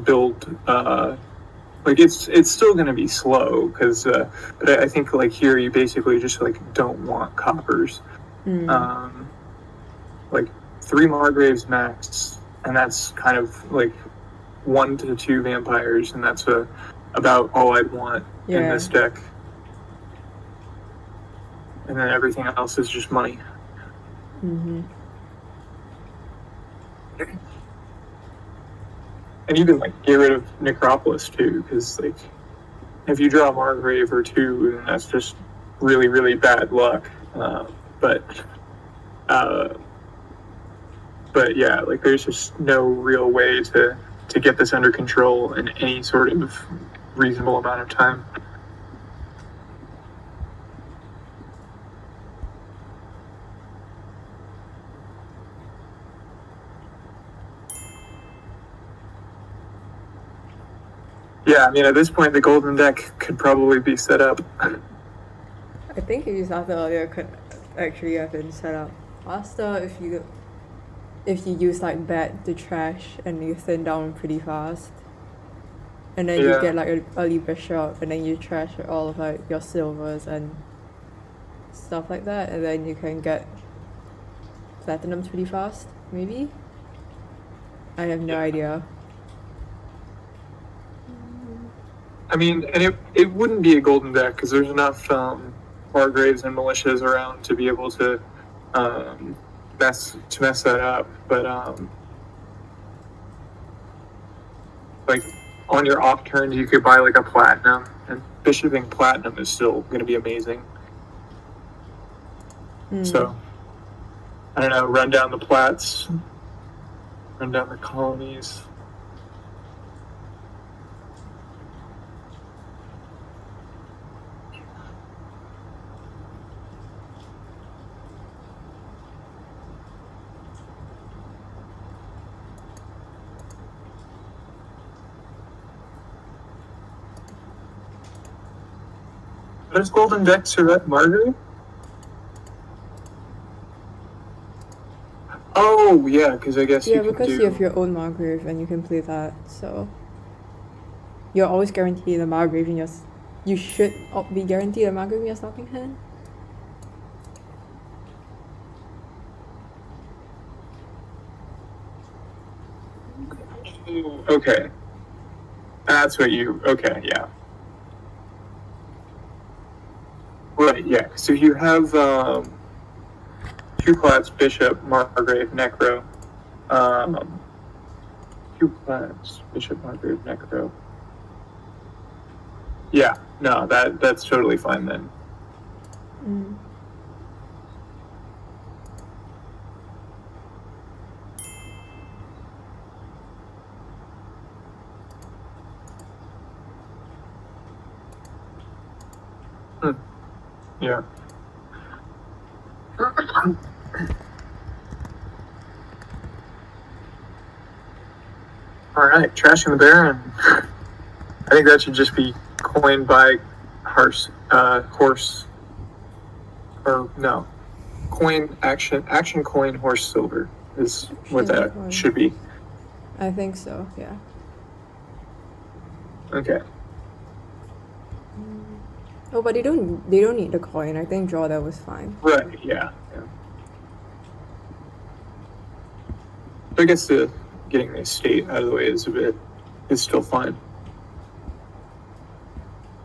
build. Like it's still going to be slow because, but I think like here you basically just like don't want coppers. Like 3 Margraves max, and that's kind of like 1 to 2 vampires, and that's about all I'd want in this deck. And then everything else is just money. And even like get rid of Necropolis too, because like if you draw a Margrave or 2, then that's just really, really bad luck. But yeah, like there's just no real way to get this under control in any sort of reasonable amount of time. Yeah, I mean, at this point, the golden deck could probably be set up. I think if you started earlier, could actually have been set up faster if you use like bat to trash and you thin down pretty fast. And then you get like an early bishop, and then you trash all of like your silvers and stuff like that, and then you can get platinums pretty fast, maybe? I have no idea. I mean, and it wouldn't be a golden deck because there's enough Margraves and militias around to be able to mess that up. But like on your off turns, you could buy like a platinum, and bishoping platinum is still going to be amazing. So I don't know, run down the plats, run down the colonies. Does golden deck survive Margrave? Oh yeah, because I guess you because you have your own Margrave and you can play that, so you're always guaranteed a Margrave in your. You should be guaranteed a Margrave in your starting hand. Okay, that's what you. Okay, yeah. Right, yeah. So you have 2 plats, bishop, Margrave, necro. 2 plats, bishop, Margrave, necro. Yeah, no, that's totally fine then. Yeah. All right, trashing the Baron. I think that should just be coined by horse, or no, coin action coin horse silver is what that should be. I think so, yeah. Okay. Oh, but they don't need the coin. I think draw that was fine. Right, yeah. I guess getting the estate out of the way is still fine.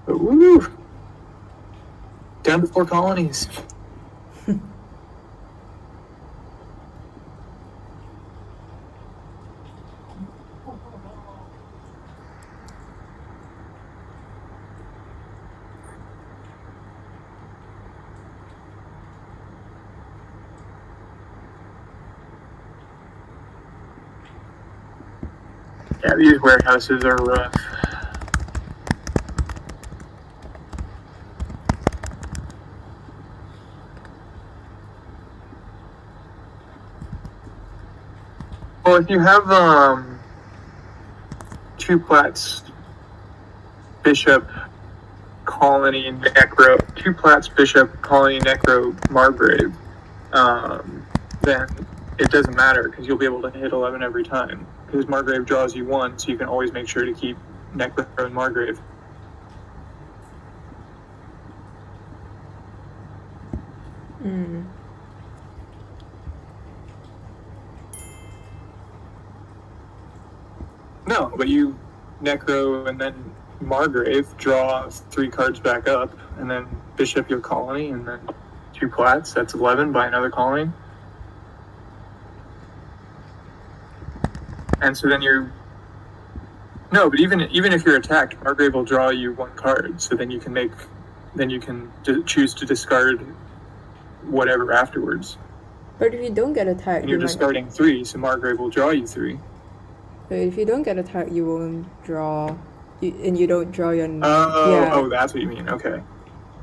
But woo! Down to 4 colonies. Yeah, these warehouses are rough. Well, if you have two plats, bishop, colony, necro, two plats, bishop, colony, necro, margrave, then it doesn't matter because you'll be able to hit 11 every time. Because margrave draws you 1, so you can always make sure to keep necro and margrave. No, but you necro and then margrave, draw 3 cards back up, and then bishop your colony, and then 2 plats, that's 11 by another colony. And so then you're... No, but even if you're attacked, margrave will draw you 1 card, so then you can choose to discard whatever afterwards. But if you don't get attacked, and you're discarding 3, so margrave will draw you 3. But if you don't get attacked, you won't draw, and you don't draw your... Oh, that's what you mean, okay.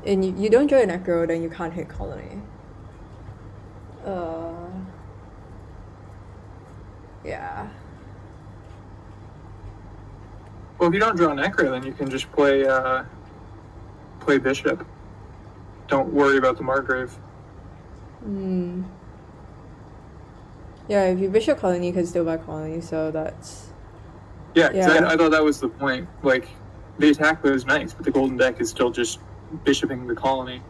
And you don't draw your necro, then you can't hit colony. Yeah. Well, if you don't draw necro, then you can just play bishop. Don't worry about the margrave. Yeah, if you bishop colony, you can still buy colony, so that's... Yeah, because I thought that was the point. Like, the attack was nice, but the golden deck is still just bishoping the colony.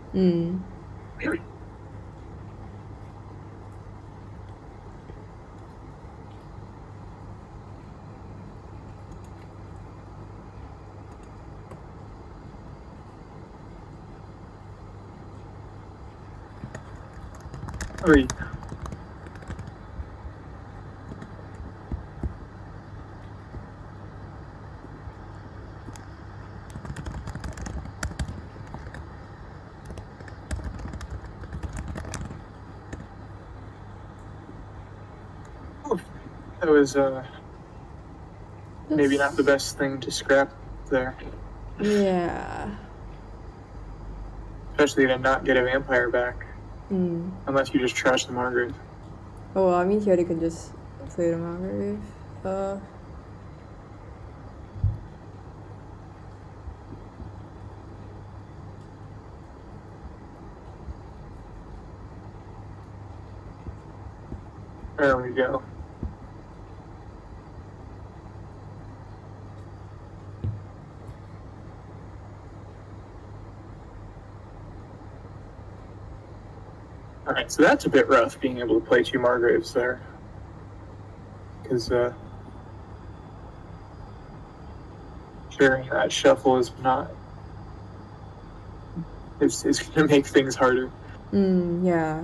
That was maybe not the best thing to scrap there. Yeah. Especially to not get a vampire back. Unless you just trash the margrave. Oh, well, I mean, here they can just play the margrave. There we go. Alright, so that's a bit rough, being able to play 2 margraves there. Because, sharing that shuffle is not... It's going to make things harder. Yeah.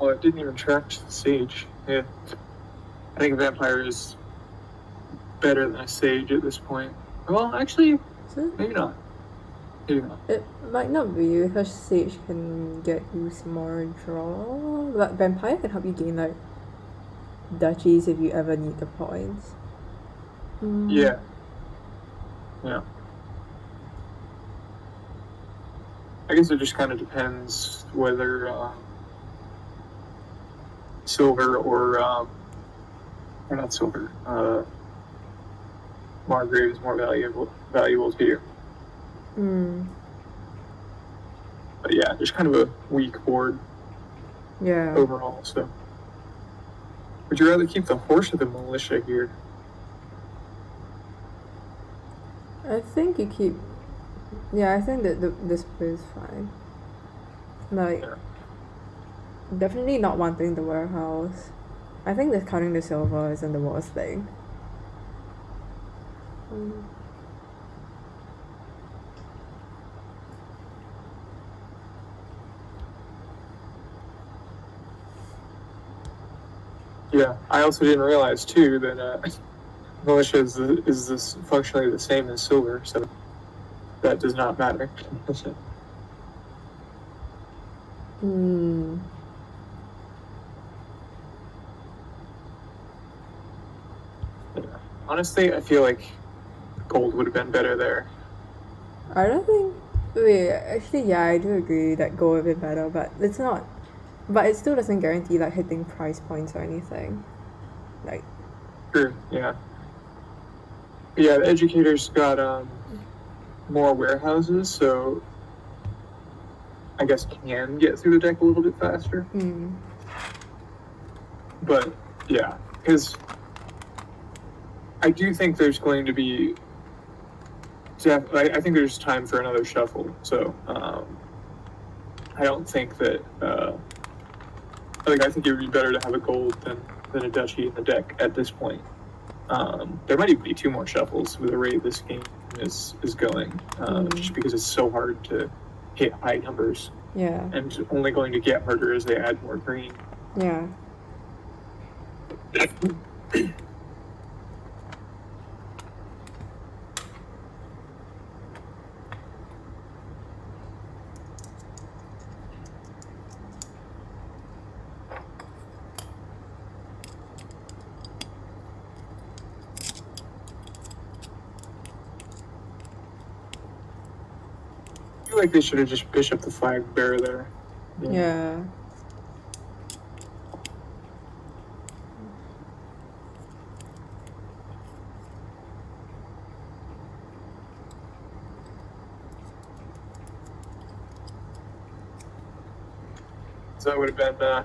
Oh, it didn't even trash the sage. Yeah. I think a vampire is better than a sage at this point. Well, actually, maybe not. Maybe not. It might not be, because sage can get you some more draw. But vampire can help you gain, like, duchies if you ever need the points. Yeah. Yeah. I guess it just kind of depends whether silver or not silver, margrave is more valuable to you. But yeah, just kind of a weak board. Yeah. Overall, so. Would you rather keep the horse or the militia here? I think you keep... Yeah, I think that this play is fine. Like, definitely not wanting the warehouse. I think discarding the silver isn't the worst thing. Yeah, I also didn't realize too that militia is this functionally the same as silver. So that does not matter. Hmm. Honestly, I feel like gold would have been better there. I don't think. Wait, actually, yeah, I do agree that gold would be better, but it's not. But it still doesn't guarantee like hitting price points or anything. Like, True. Yeah. Yeah. The educators got more warehouses, so I guess can get through the deck a little bit faster. But yeah, because I do think there's going to be. I think there's time for another shuffle. So I don't think that. I think it would be better to have a gold than a duchy in the deck at this point. There might even be 2 more shuffles with the rate this game is going, just because it's so hard to hit high numbers. yeah. And it's only going to get harder as they add more green. Yeah. I feel like they should have just bishop the flag bearer there. Yeah. So that would have been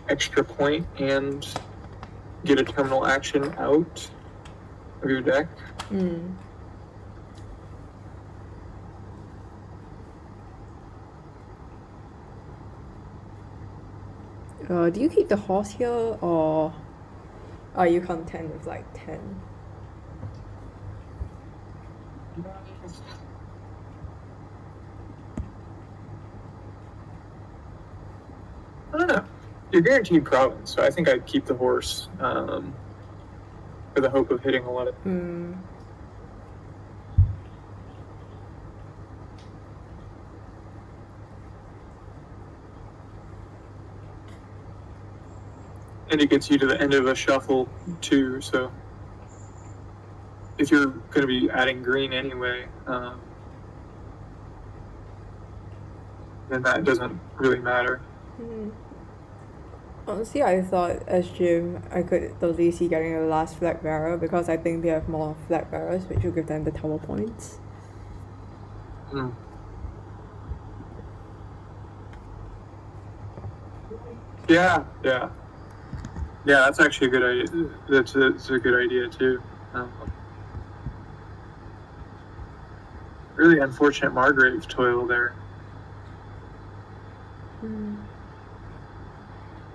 extra point and get a terminal action out of your deck. Do you keep the horse here, or are you content with like 10? I don't know. You're guaranteed province, so I think I'd keep the horse for the hope of hitting 11. And it gets you to the end of a shuffle too, so if you're going to be adding green anyway, then that doesn't really matter. Honestly, I thought as Jim, I could totally see getting the last flag bearer because I think they have more flag bearers, which will give them the tower points. Yeah. That's actually a good idea. That's a good idea too. Really unfortunate Margrave toil there.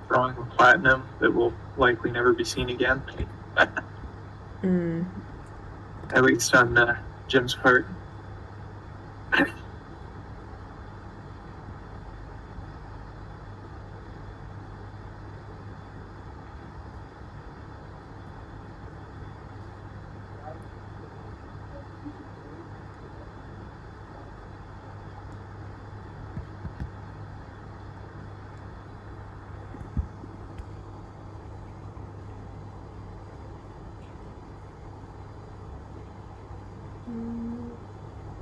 Drawing a platinum that will likely never be seen again. At least on Jim's part.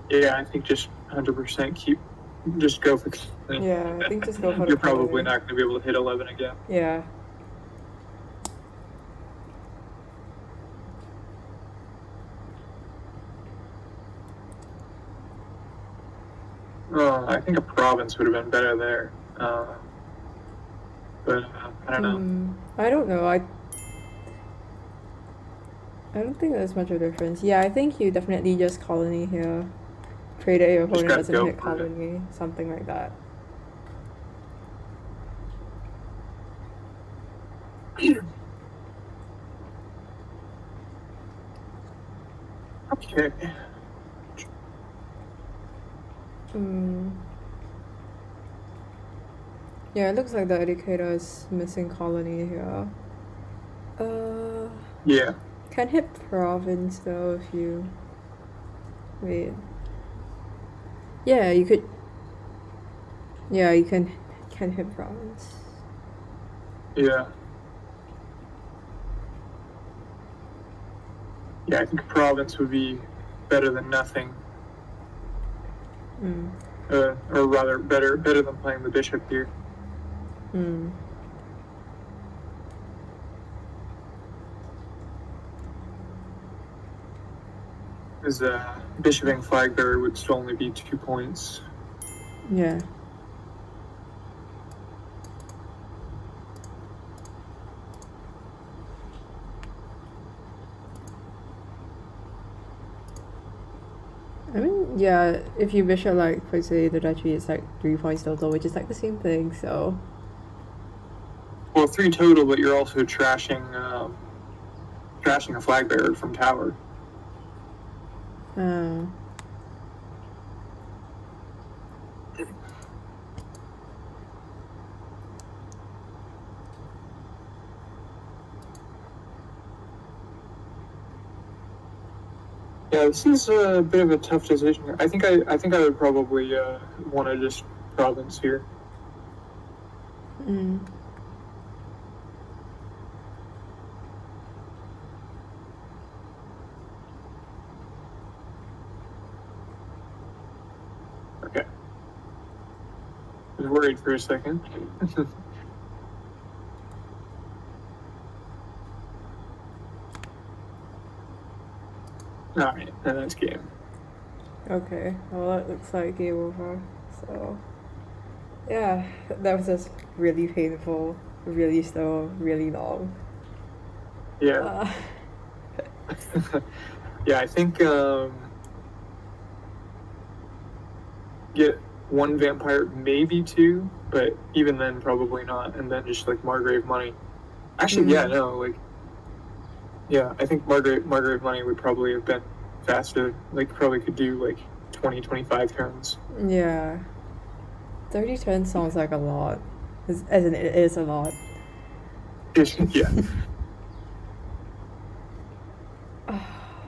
Yeah, I think just 100% just go for clean. Yeah, I think just go for the You're probably colony. not going to be able to hit 11 again. Yeah. I think a province would have been better there. But I don't know. I don't know. I don't think there's much of a difference. Yeah, I think you definitely just colony here. Pray that your opponent gotta doesn't go hit for it. colony, something like that. Okay. Yeah, it looks like the Educator is missing colony here. Yeah. Can hit province though if you... Wait. Yeah, you could. Yeah, you can hit province. Yeah. Yeah, I think province would be better than nothing. Mm. Or rather, better than playing the bishop here. Mm. Because bishoping flag bearer would still only be 2 points. Yeah. I mean, yeah, if you bishop like, for say, the duchy, it's like 3 points total, which is like the same thing, so. Well, 3 total, but you're also trashing a flag bearer from tower. Yeah, this is a bit of a tough decision. I think I would probably want to just province here. Mm. Okay. I was worried for a second. Alright, and that's game. Okay, well, it looks like game over. So, yeah, that was just really painful, really slow, really long. Yeah. Yeah, I think get 1 vampire, maybe 2, but even then probably not. And then just like Margrave money. Actually, yeah, no, like, yeah, I think Margrave money would probably have been faster. Like, probably could do like 20, 25 turns. Yeah. 30 turns sounds like a lot. As in, it is a lot. Yeah.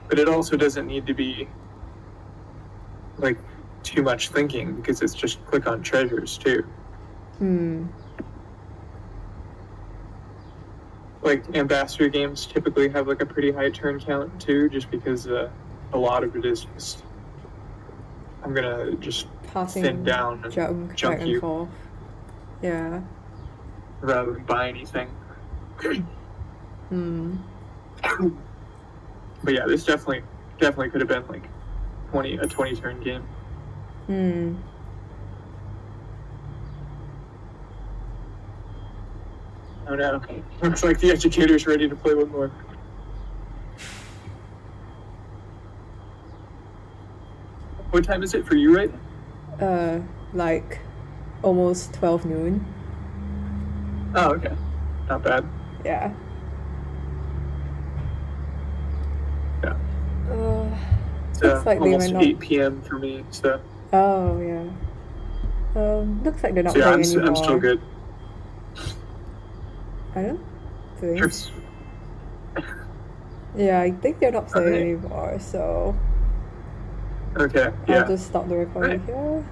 But it also doesn't need to be like too much thinking because it's just click on treasures too. Like ambassador games typically have like a pretty high turn count too, just because a lot of it is just I'm gonna just Passing thin down and junk junk back and you forth. Yeah. rather than buy anything. But yeah, this definitely could have been like a 20 turn game. Oh no. Looks like the educator's ready to play one more. What time is it for you right now? Like almost 12 noon. Oh, okay. Not bad. Yeah. Yeah. Looks like they almost might not. 8 p.m. for me, so. Oh, yeah. Looks like they're not So yeah, playing anymore. I'm still good. I don't think. Sure. Yeah, I think they're not playing Okay. anymore, so. Okay, yeah. I'll just stop the recording here.